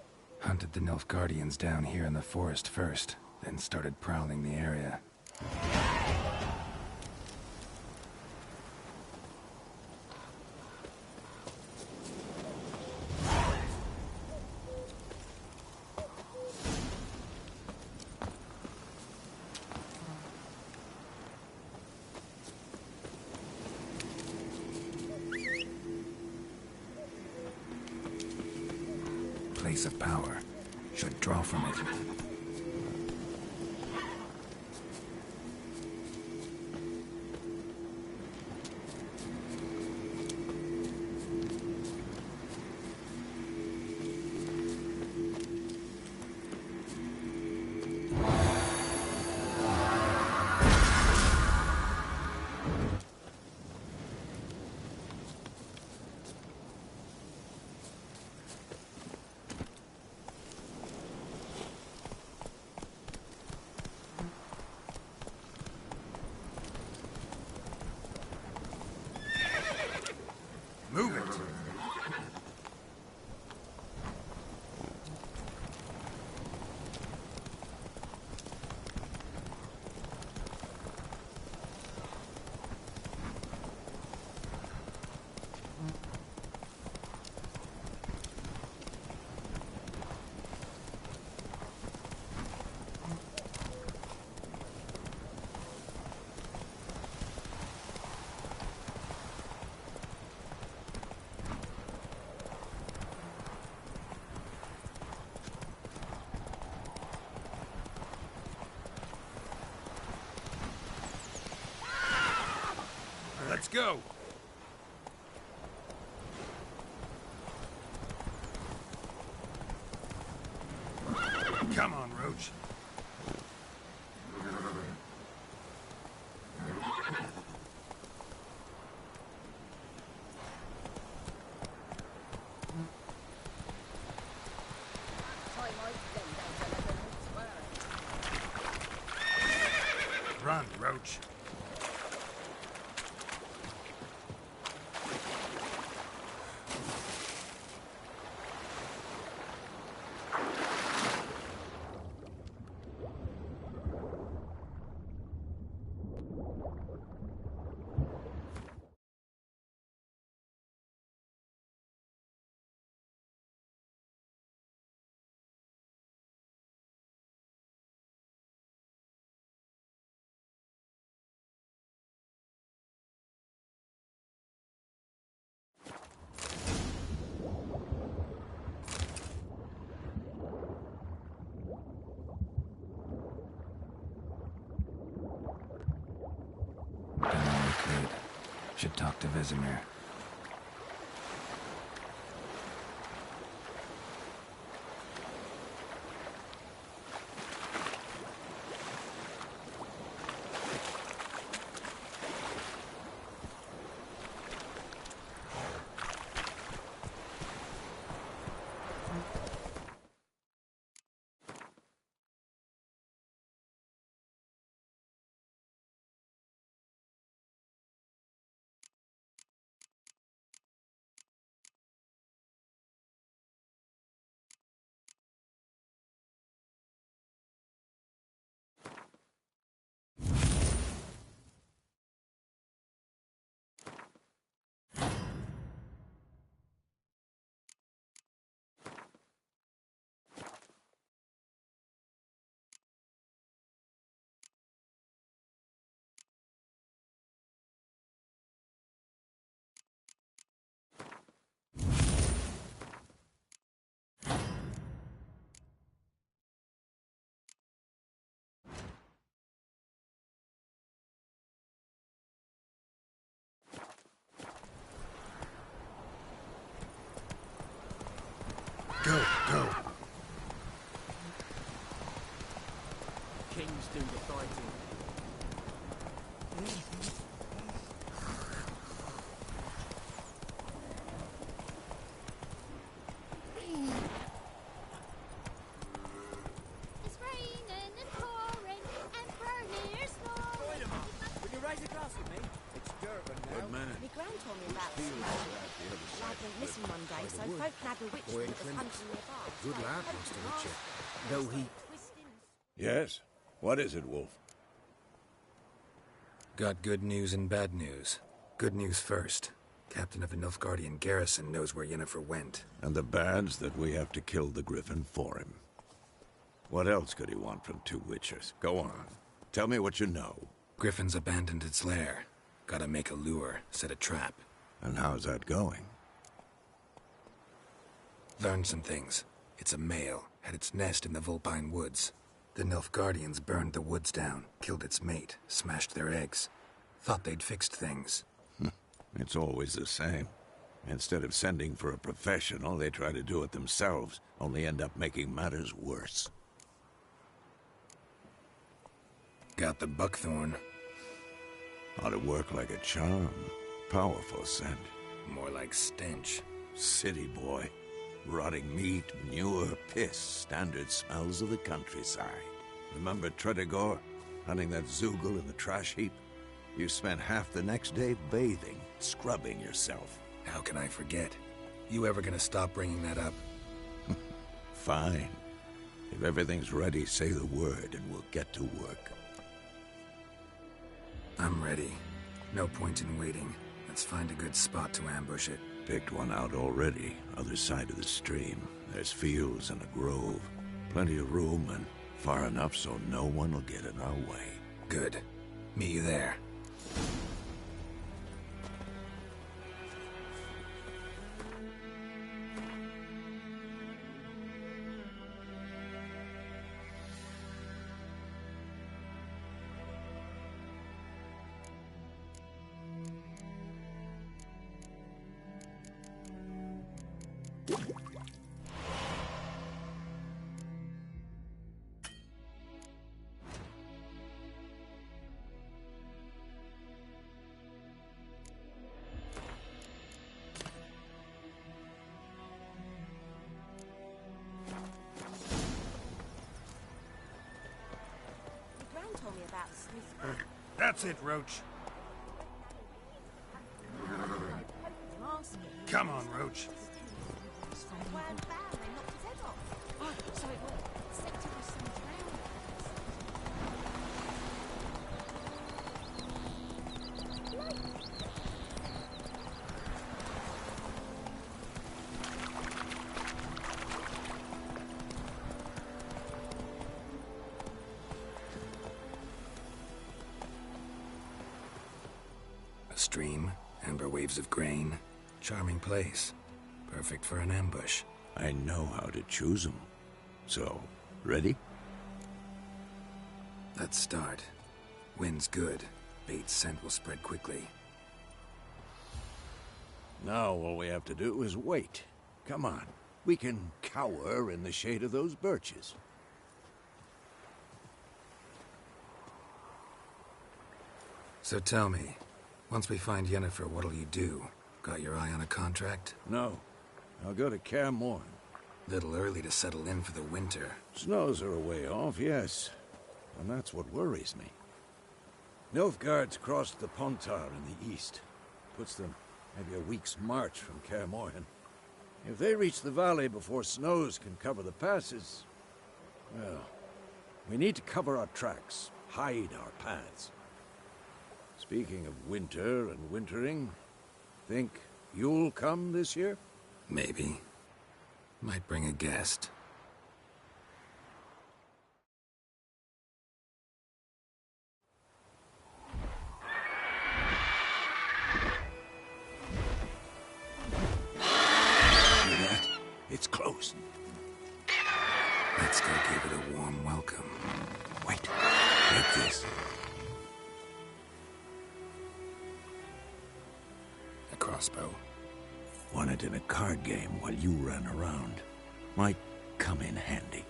Hunted the Nilfgaardians down here in the forest first, then started prowling the area. place of power. Should draw from it. Move it! Let's go! Come on, Roach. Run, Roach. Should talk to Vesemir. Go, go. Kings do the fighting. It's raining and pouring and burning snowing. Would you raise a glass with me? It's Durban now. Good man. My gran told me about some lad went missing one day, so folk had a witch that was hunting nearby. Good lad, Master Witcher. Though he... Yes? What is it, Wolf? Got good news and bad news. Good news first. Captain of the Nilfgaardian garrison knows where Yennefer went. And the bad's that we have to kill the Griffin for him. What else could he want from two Witchers? Go on. Tell me what you know. Griffin's abandoned its lair. Gotta make a lure, set a trap. And how's that going? Learned some things. It's a male, had its nest in the Vulpine Woods. The Nilfgaardians burned the woods down, killed its mate, smashed their eggs. Thought they'd fixed things. It's always the same. Instead of sending for a professional, they try to do it themselves, only end up making matters worse. Got the buckthorn. Ought to work like a charm. Powerful scent. More like stench. City boy. Rotting meat, manure, piss, standard smells of the countryside. Remember Tredegor? Hunting that Zoogle in the trash heap? You spent half the next day bathing, scrubbing yourself. How can I forget? You ever gonna stop bringing that up? Fine. If everything's ready, say the word and we'll get to work. I'm ready. No point in waiting. Let's find a good spot to ambush it. Picked one out already, other side of the stream. There's fields and a grove. Plenty of room and far enough so no one will get in our way. Good. Meet you there. That's it, Roach. Come on, Roach. A stream, amber waves of grain. Charming place. Perfect for an ambush. I know how to choose them. So, ready? Let's start. Wind's good. Bait's scent will spread quickly. Now all we have to do is wait. Come on. We can cower in the shade of those birches. So tell me, once we find Yennefer, what'll you do? Got your eye on a contract? No. I'll go to Kaer Morhen. Little early to settle in for the winter. Snows are a way off, yes. And that's what worries me. Nilfgaard's crossed the Pontar in the east. Puts them maybe a week's march from Kaer Morhen. If they reach the valley before snows can cover the passes, well, we need to cover our tracks, hide our paths. Speaking of winter and wintering, think you'll come this year? Maybe. Might bring a guest. Hear that? It's close. Let's go give it a warm welcome. Wait. Take this. A crossbow. Won it in a card game while you ran around. Might come in handy.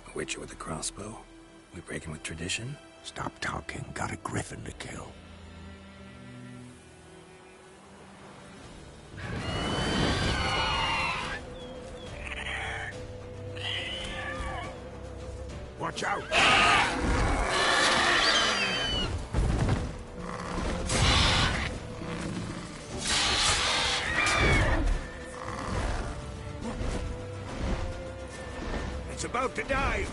A witcher with a crossbow? We breaking with tradition? Stop talking. Got a griffin to kill. Watch out! It's about to die!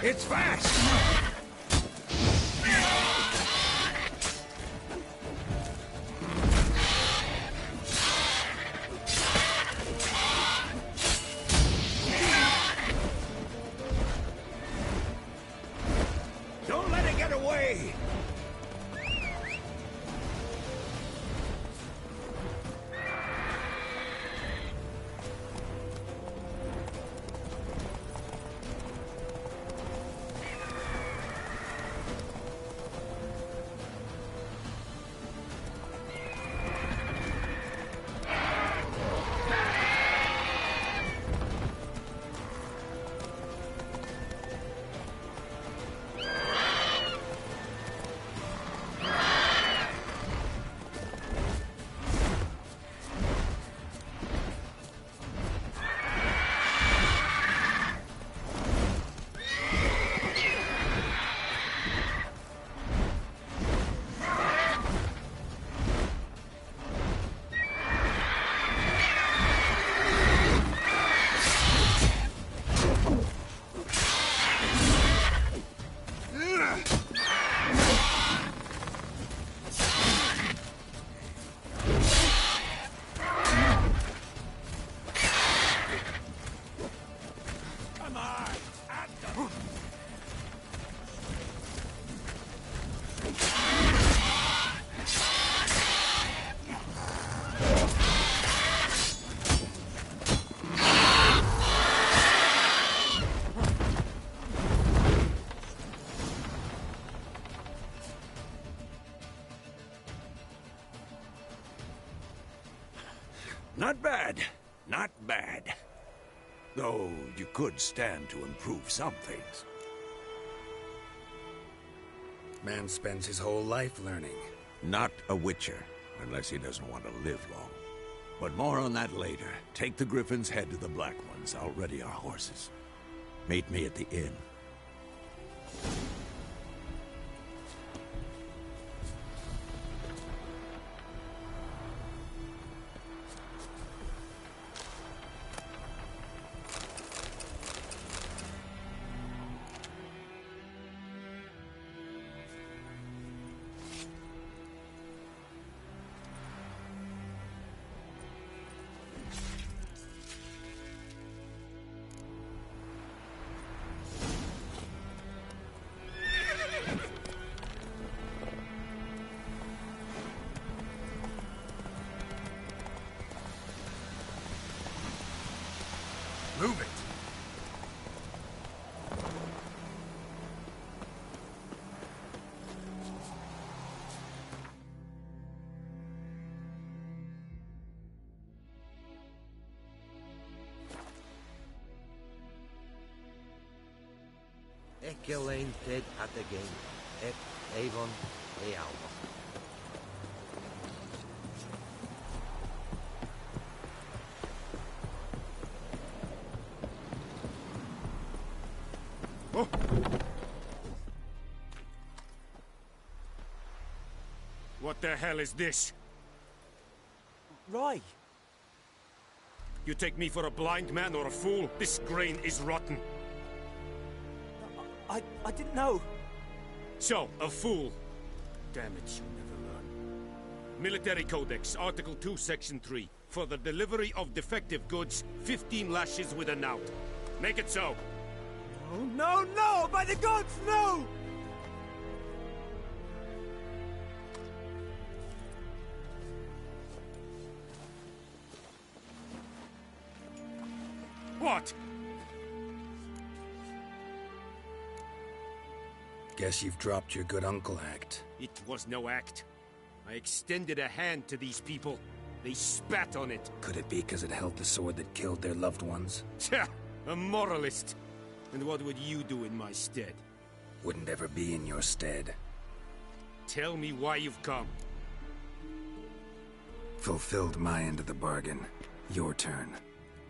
It's fast! Don't let it get away! Not bad. Not bad. Though you could stand to improve some things. Man spends his whole life learning. Not a witcher, unless he doesn't want to live long. But more on that later. Take the Griffin's head to the Black Ones. I'll ready our horses. Meet me at the inn. Move it! Elaine dead at the game. Avon e Alba. Oh. What the hell is this? Rye. You take me for a blind man or a fool? This grain is rotten. I didn't know. So, a fool. Damn it, you never learn. Military Codex, Article 2, Section 3. For the delivery of defective goods, 15 lashes with a knout. Make it so. Oh, no, no! By the gods, no! What? Guess you've dropped your good uncle act. It was no act. I extended a hand to these people. They spat on it. Could it be because it held the sword that killed their loved ones? Tja, a moralist. And what would you do in my stead? Wouldn't ever be in your stead. Tell me why you've come. Fulfilled my end of the bargain. Your turn.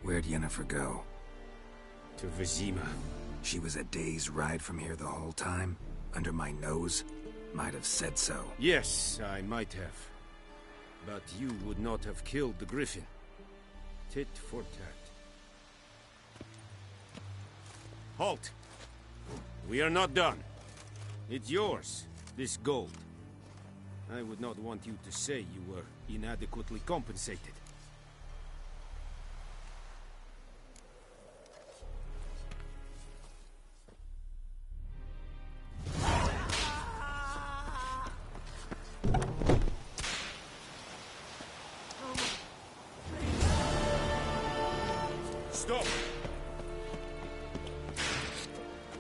Where'd Yennefer go? To Vizima. She was a day's ride from here the whole time? Under my nose? Might have said so. Yes, I might have. But you would not have killed the Griffin. Tit for tat. Halt! We are not done. It's yours, this gold. I would not want you to say you were inadequately compensated. Stop!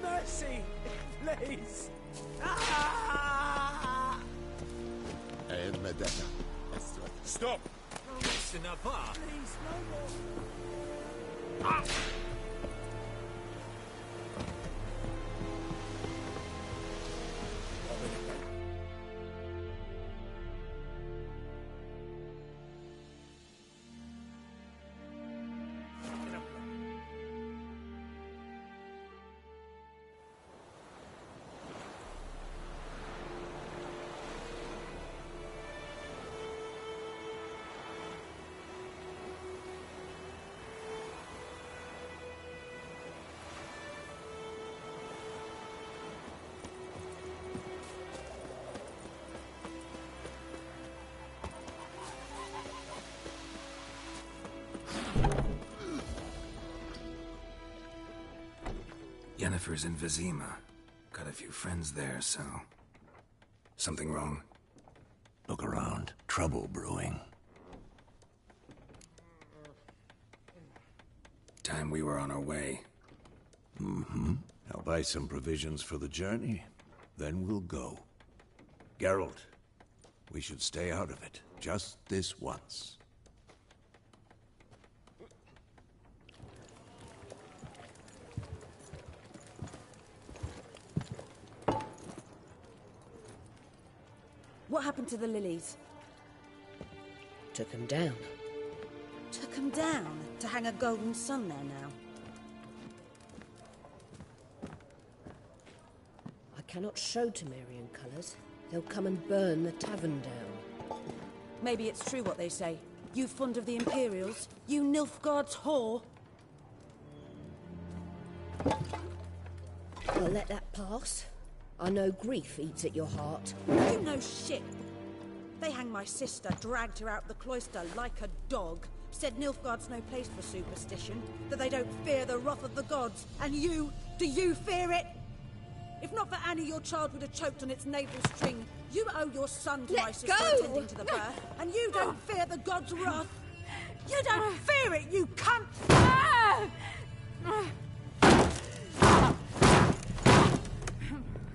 Mercy! Please! Stop! It's enough, huh? Please, no more! Ah! Yennefer's in Vizima. Got a few friends there, so... Something wrong? Look around. Trouble brewing. Time we were on our way. Mm-hmm. I'll buy some provisions for the journey. Then we'll go. Geralt, we should stay out of it. Just this once. What happened to the lilies? Took them down. Took them down to hang a golden sun there now. I cannot show Temerian colours. They'll come and burn the tavern down. Maybe it's true what they say. You fond of the Imperials? You Nilfgaard's whore? I'll let that pass. I know grief eats at your heart. You know shit. They hanged my sister, dragged her out the cloister like a dog. Said Nilfgaard's no place for superstition, that they don't fear the wrath of the gods. And you, do you fear it? If not for Annie, your child would have choked on its navel string. You owe your son to my sister attending to the birth, and you don't fear the gods' wrath. You don't fear it, you cunt!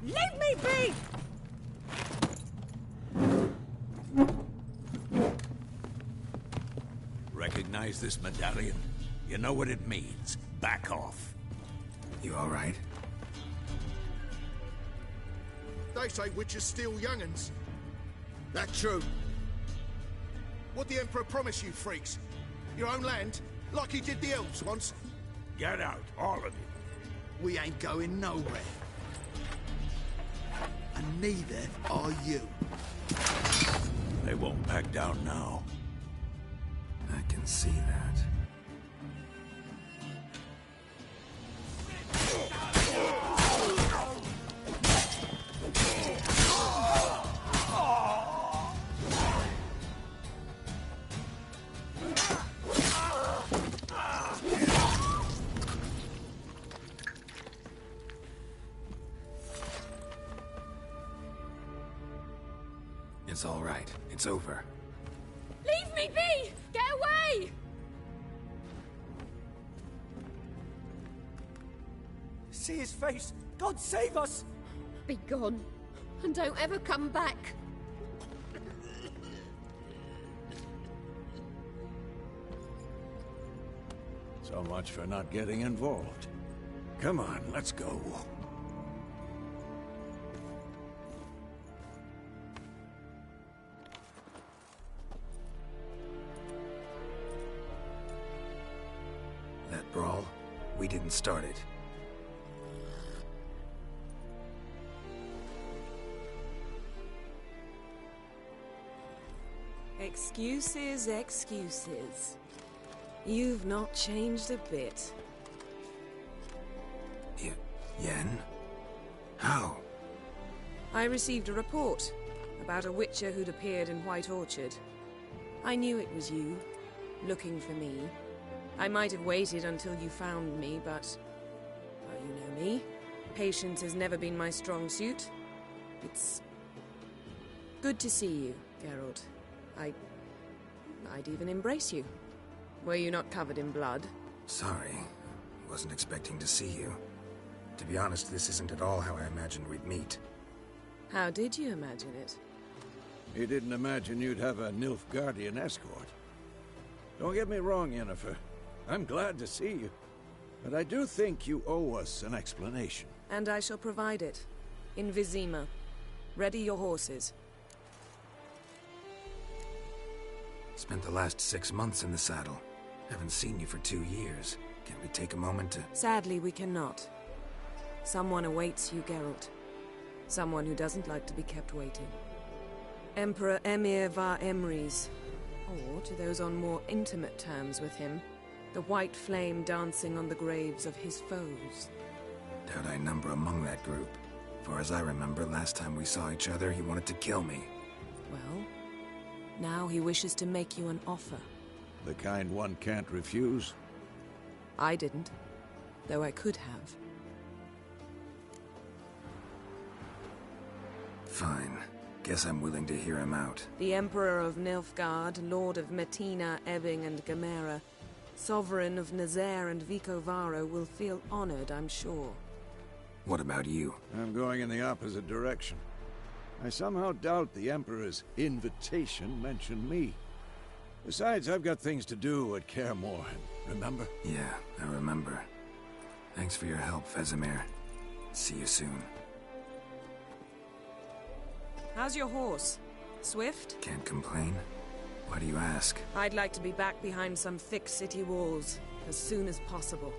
Leave me be! Recognize this medallion? You know what it means. Back off. You all right? They say witches steal young'uns. That true? What the Emperor promise you, freaks? Your own land? Like he did the elves once? Get out, all of you. We ain't going nowhere. And neither are you. They won't back down now. I can see that. It's all right. It's over. Leave me be! Get away! See his face! God save us! Be gone, and don't ever come back. So much for not getting involved. Come on, let's go. That brawl, we didn't start it. Excuses, excuses. You've not changed a bit. Yen? How? I received a report about a witcher who'd appeared in White Orchard. I knew it was you, looking for me. I might have waited until you found me, but... well, you know me. Patience has never been my strong suit. It's... good to see you, Geralt. I'd even embrace you. Were you not covered in blood? Sorry. Wasn't expecting to see you. To be honest, this isn't at all how I imagined we'd meet. How did you imagine it? He didn't imagine you'd have a Nilfgaardian escort. Don't get me wrong, Yennefer. I'm glad to see you. But I do think you owe us an explanation. And I shall provide it. In Vizima. Ready your horses. Spent the last 6 months in the saddle. Haven't seen you for 2 years. Can we take a moment to... Sadly, we cannot. Someone awaits you, Geralt. Someone who doesn't like to be kept waiting. Emperor Emir var Emrys. Or, to those on more intimate terms with him, the white flame dancing on the graves of his foes. Doubt I number among that group. For as I remember, last time we saw each other, he wanted to kill me. Well, now he wishes to make you an offer. The kind one can't refuse? I didn't, though I could have. Fine. Guess I'm willing to hear him out. The Emperor of Nilfgaard, Lord of Metina, Ebbing and Gamera, Sovereign of Nazaire and Vicovaro will feel honored, I'm sure. What about you? I'm going in the opposite direction. I somehow doubt the Emperor's invitation mentioned me. Besides, I've got things to do at Kaer Morhen, remember? Yeah, I remember. Thanks for your help, Vesemir. See you soon. How's your horse? Swift? Can't complain. Why do you ask? I'd like to be back behind some thick city walls as soon as possible.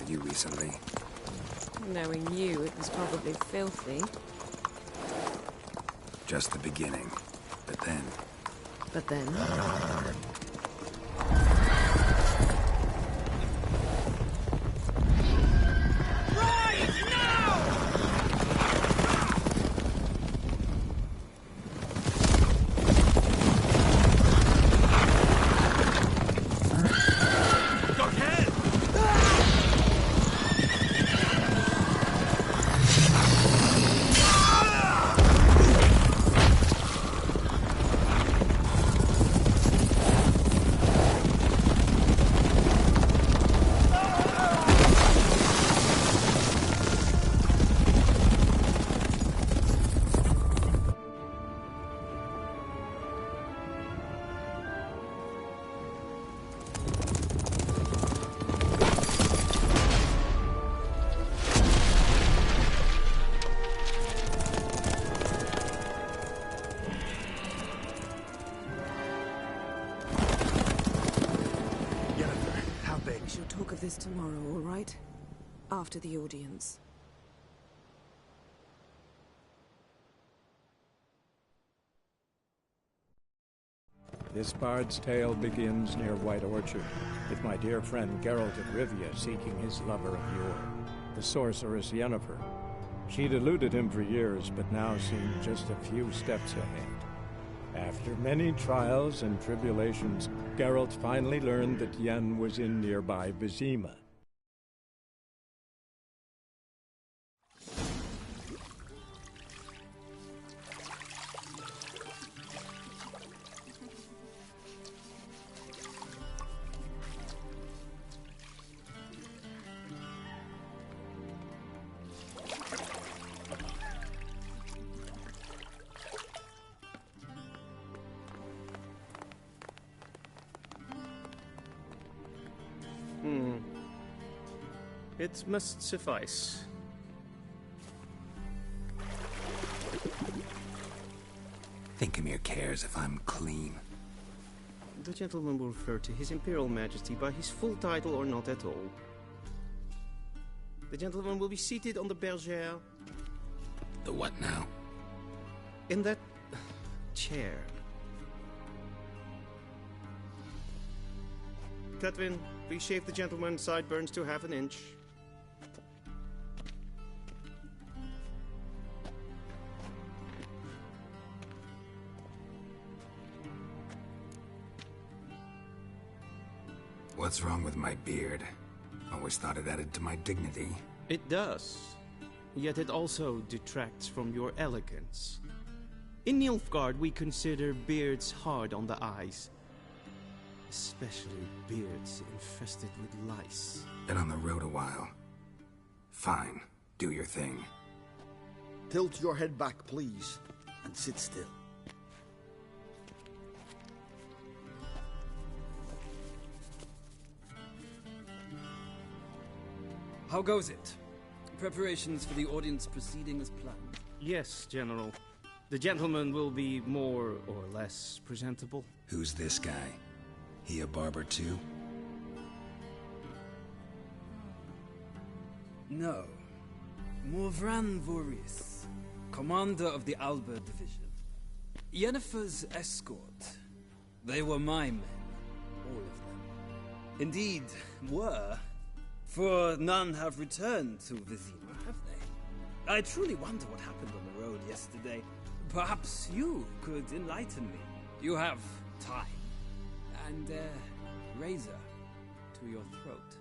You recently. Knowing you, it was probably filthy. Just the beginning. But then... But then? This tomorrow, all right? After the audience. This bard's tale begins near White Orchard, with my dear friend Geralt of Rivia seeking his lover of yore, the sorceress Yennefer. She'd eluded him for years, but now seemed just a few steps ahead. After many trials and tribulations, Geralt finally learned that Yen was in nearby Vizima. It must suffice. Thinkemere cares if I'm clean. The gentleman will refer to His Imperial Majesty by his full title or not at all. The gentleman will be seated on the bergère. The what now? In that chair. Cletwin, please shave the gentleman's sideburns to half an inch. What's wrong with my beard? Always thought it added to my dignity. It does. Yet it also detracts from your elegance. In Nilfgaard, we consider beards hard on the eyes. Especially beards infested with lice. Been on the road a while. Fine. Do your thing. Tilt your head back, please, and sit still. How goes it? Preparations for the audience proceeding as planned? Yes, General. The gentleman will be more or less presentable. Who's this guy? He a barber too? No. Morvran Voris, commander of the Alba Division. Yennefer's escort. They were my men, all of them. Indeed, were. For none have returned to Vizima, have they? I truly wonder what happened on the road yesterday. Perhaps you could enlighten me. You have time. And a razor to your throat.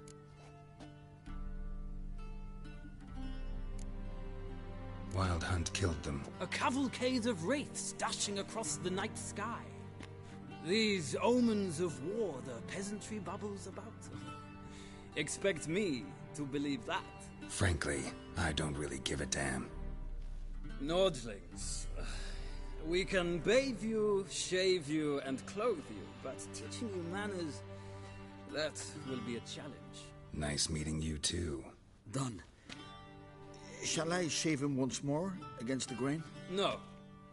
Wild Hunt killed them. A cavalcade of wraiths dashing across the night sky. These omens of war the peasantry bubbles about. Expect me to believe that. Frankly, I don't really give a damn. Nordlings. We can bathe you, shave you, and clothe you, but teaching you manners, that will be a challenge. Nice meeting you too. Done. Shall I shave him once more, against the grain? No.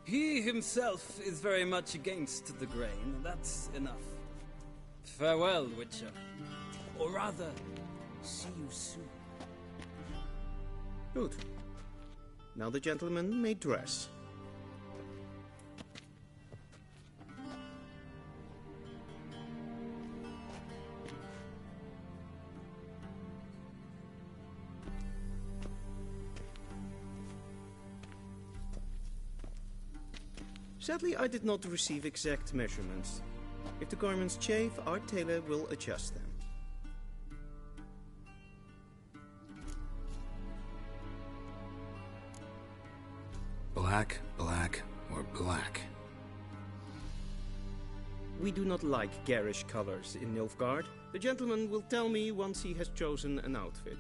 He himself is very much against the grain, that's enough. Farewell, Witcher. Or rather, see you soon. Good. Now the gentleman may dress. Sadly, I did not receive exact measurements. If the garments chafe, our tailor will adjust them. Black, black, or black? We do not like garish colors in Nilfgaard. The gentleman will tell me once he has chosen an outfit.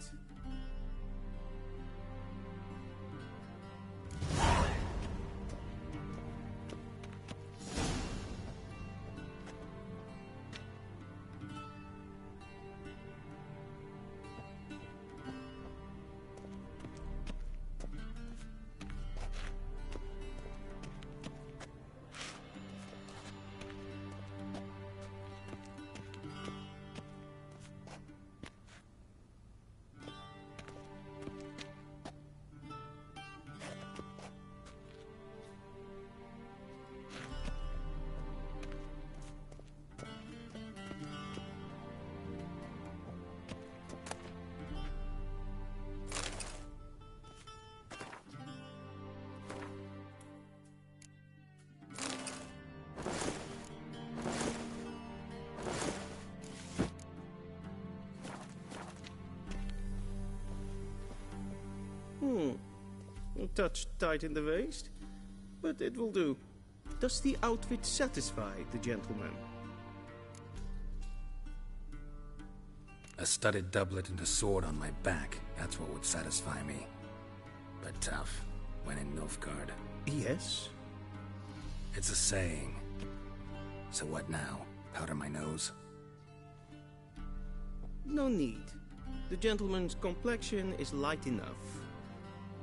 A touch tight in the waist, but it will do. Does the outfit satisfy the gentleman? A studded doublet and a sword on my back, that's what would satisfy me. But tough, when in Nilfgaard. Yes? It's a saying. So what now? Powder my nose? No need. The gentleman's complexion is light enough.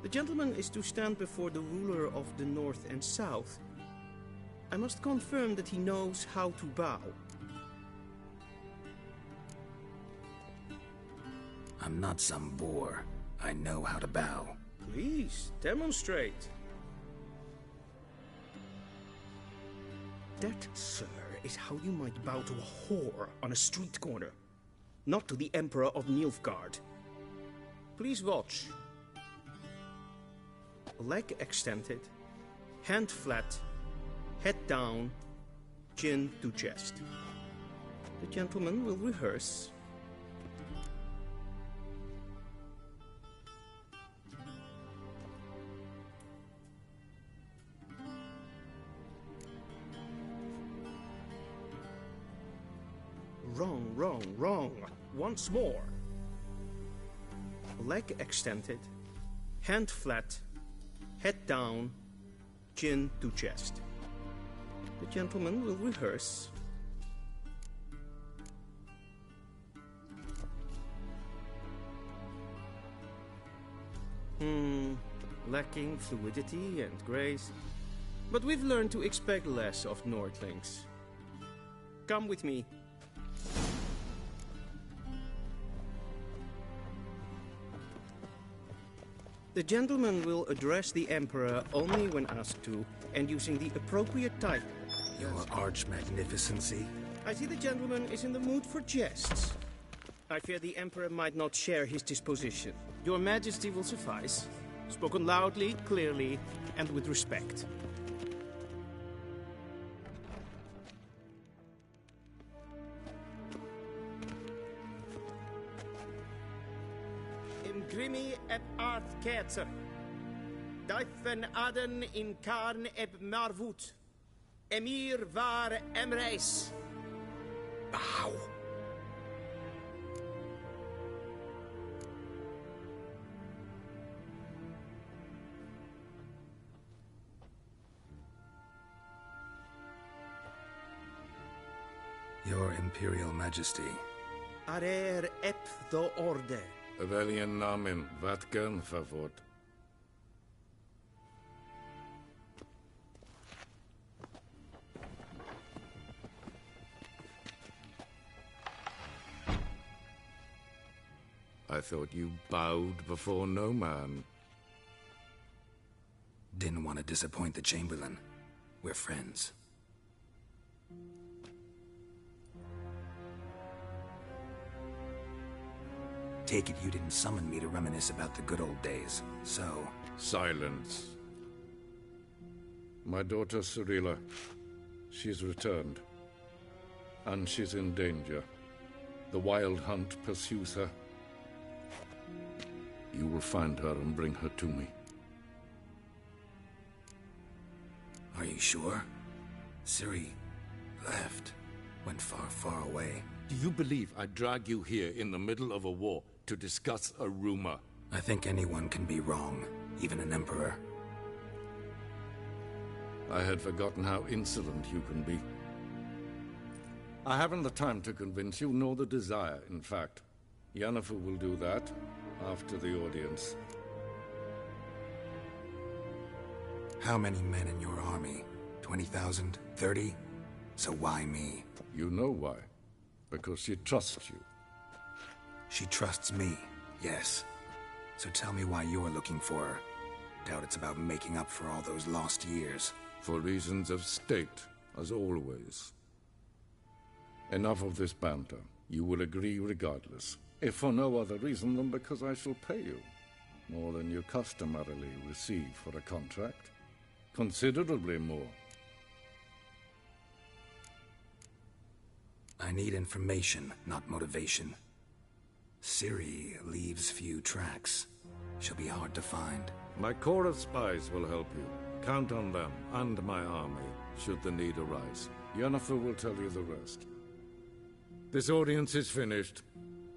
The gentleman is to stand before the ruler of the North and South. I must confirm that he knows how to bow. I'm not some boor. I know how to bow. Please, demonstrate. That, sir, is how you might bow to a whore on a street corner, not to the Emperor of Nilfgaard. Please watch. Leg extended, hand flat, head down, chin to chest. The gentleman will rehearse. Wrong, wrong, wrong. Once more. Leg extended, hand flat, head down, chin to chest. The gentleman will rehearse. Lacking fluidity and grace. But we've learned to expect less of Nordlings. Come with me. The gentleman will address the Emperor only when asked to, and using the appropriate title. Your arch-magnificency? I see the gentleman is in the mood for jests. I fear the Emperor might not share his disposition. Your Majesty will suffice. Spoken loudly, clearly, and with respect. Grimi eb art ketzer. Dijfen aden in karn eb marvoet. Emir var emreis. Bow. Your Imperial Majesty. Arer eb the orde. Welchen Namen? Wat gern verwort? I thought you bowed before no man. Didn't want to disappoint the Chamberlain. We're friends. Take it you didn't summon me to reminisce about the good old days, so... Silence. My daughter Cyrilla, she's returned. And she's in danger. The Wild Hunt pursues her. You will find her and bring her to me. Are you sure? Ciri left. Went far, far away. Do you believe I'd drag you here in the middle of a war to discuss a rumor? I think anyone can be wrong, even an emperor. I had forgotten how insolent you can be. I haven't the time to convince you, nor the desire, in fact. Yennefer will do that after the audience. How many men in your army? 20,000? 30? So why me? You know why. Because she trusts you. She trusts me, yes. So tell me why you're looking for her. Doubt it's about making up for all those lost years. For reasons of state, as always. Enough of this banter. You will agree regardless. If for no other reason than because I shall pay you. More than you customarily receive for a contract. Considerably more. I need information, not motivation. Ciri leaves few tracks. She'll be hard to find. My corps of spies will help you. Count on them, and my army, should the need arise. Yennefer will tell you the rest. This audience is finished.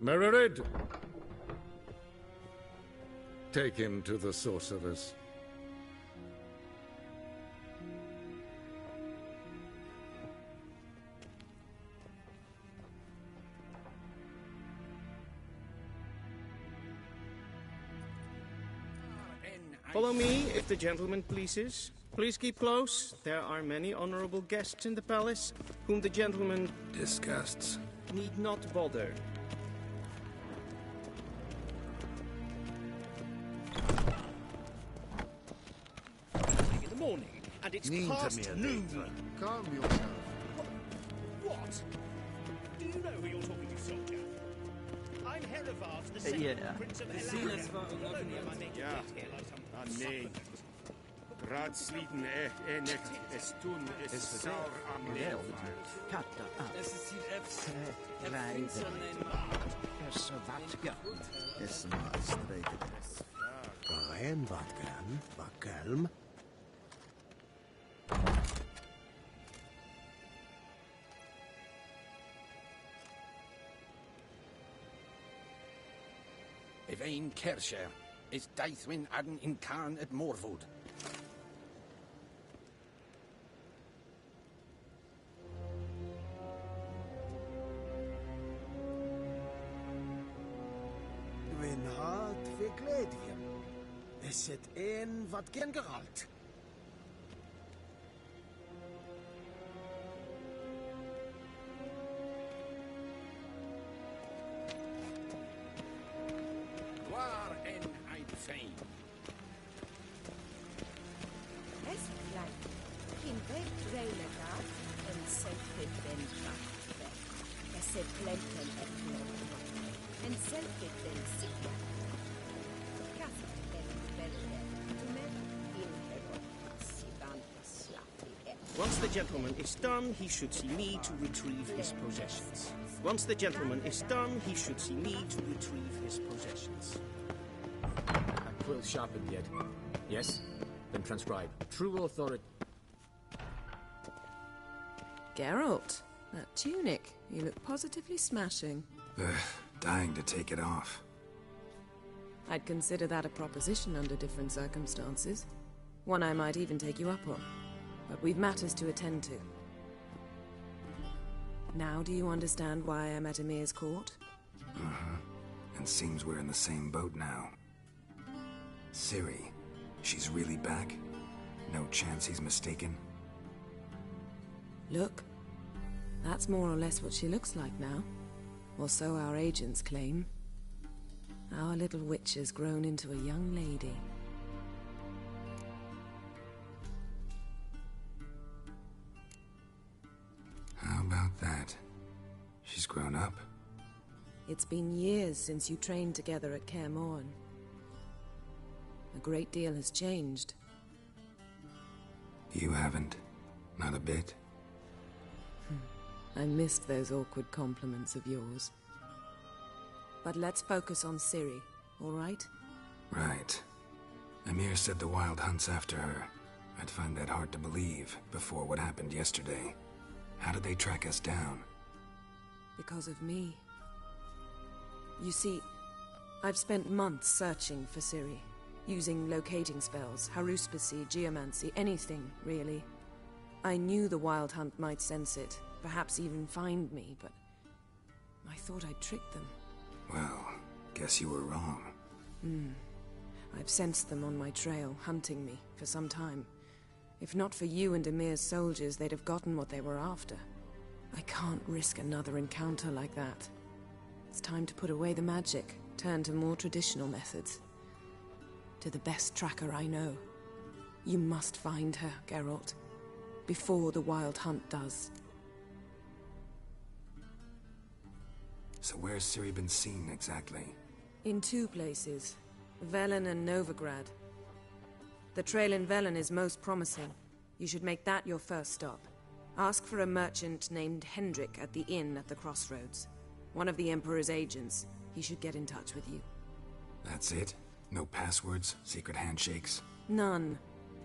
Mererid! Take him to the sorceress. Follow me, if the gentleman pleases. Please keep close. There are many honorable guests in the palace, whom the gentleman... disgusts. ...need not bother. In the morning, and it's past noon. Calm yourself. What? Do you know who you're talking to, soldier? I'm Herivard, the second Prince of Elaria. Nee. Raadsliden net es tun es saur am Es ist hier Fs. Es vatga. Es maastricht. Rein vatgan, vakelm. Evain Kersher is Daithwin Adden in Khan at Morwood. Wyn hart fi gledvium. Is het een wat gen geralt? Waar en Eidfein. Es klein. In weg Reilegaard en selfie ben krachtwerk. Es se plenten et blodrot. En selfie ben sikja. Kast en belle. Tumen in herod. Sivan slappi et. Once the gentleman is done, he should see me to retrieve his possessions. Once the gentleman is done, he should see me to retrieve his possessions. A quill sharpened yet? Yes? Then transcribe. True authority. Geralt, that tunic. You look positively smashing. Dying to take it off. I'd consider that a proposition under different circumstances. One I might even take you up on. But we've matters to attend to. Now do you understand why I'm at Emir's court? Uh-huh. And seems we're in the same boat now. Ciri, she's really back? No chance he's mistaken? Look, that's more or less what she looks like now. Or so our agents claim. Our little witch has grown into a young lady. How about that? She's grown up. It's been years since you trained together at Kaer Morhen. A great deal has changed. You haven't. Not a bit. I missed those awkward compliments of yours. But let's focus on Ciri, all right? Right. Emir said the Wild hunt's after her. I'd find that hard to believe before what happened yesterday. How did they track us down? Because of me. You see, I've spent months searching for Ciri, using locating spells, haruspicy, geomancy, anything, really. I knew the Wild Hunt might sense it, perhaps even find me, but I thought I'd tricked them. Well, guess you were wrong. I've sensed them on my trail, hunting me, for some time. If not for you and Emir's soldiers, they'd have gotten what they were after. I can't risk another encounter like that. It's time to put away the magic, turn to more traditional methods. To the best tracker I know. You must find her, Geralt. Before the Wild Hunt does. So where's Ciri been seen, exactly? In two places. Velen and Novigrad. The trail in Velen is most promising. You should make that your first stop. Ask for a merchant named Hendrik at the inn at the crossroads. One of the Emperor's agents. He should get in touch with you. That's it? No passwords, secret handshakes? None.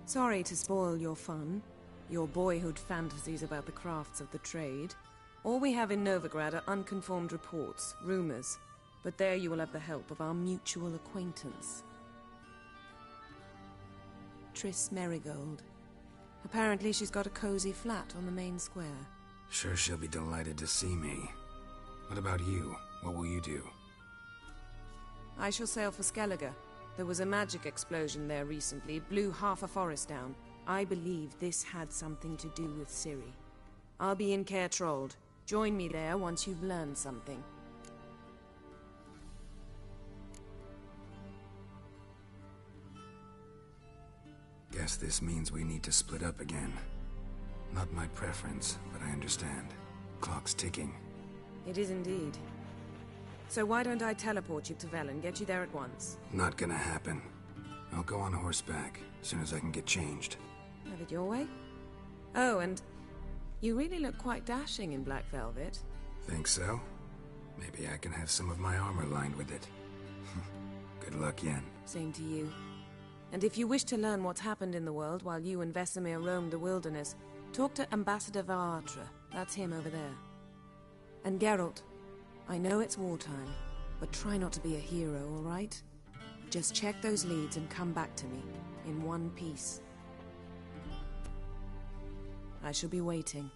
Sorry to spoil your fun. Your boyhood fantasies about the crafts of the trade. All we have in Novigrad are unconformed reports, rumors. But there you will have the help of our mutual acquaintance. Triss Merigold. Apparently she's got a cozy flat on the main square. Sure she'll be delighted to see me. What about you? What will you do? I shall sail for Skellige. There was a magic explosion there recently, blew half a forest down. I believe this had something to do with Ciri. I'll be in Caer Trolde. Join me there once you've learned something. Guess this means we need to split up again. Not my preference, but I understand. Clock's ticking. It is indeed. So why don't I teleport you to Vel and get you there at once? Not gonna happen. I'll go on horseback, as soon as I can get changed. Have it your way? Oh, and you really look quite dashing in black velvet. Think so? Maybe I can have some of my armor lined with it. Good luck, Yen. Same to you. And if you wish to learn what's happened in the world while you and Vesemir roamed the wilderness, talk to Ambassador Varatra. That's him over there. And Geralt, I know it's wartime, but try not to be a hero, all right? Just check those leads and come back to me, in one piece. I shall be waiting.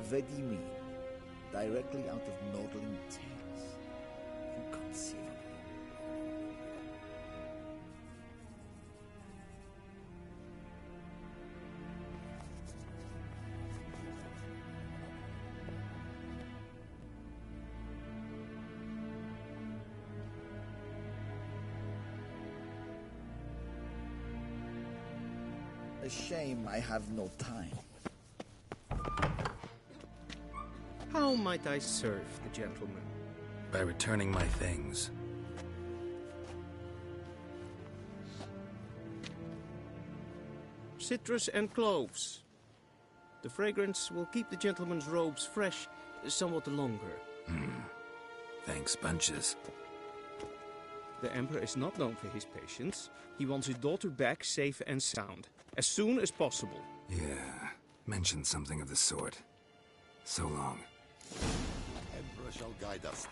Vedimi, directly out of Nordling tales. Inconceivable. A shame I have no time. How might I serve the gentleman? By returning my things. Citrus and cloves. The fragrance will keep the gentleman's robes fresh somewhat longer. Thanks, bunches. The Emperor is not known for his patience. He wants his daughter back safe and sound, as soon as possible. Yeah, mentioned something of the sort. So long. Emperor shall guide us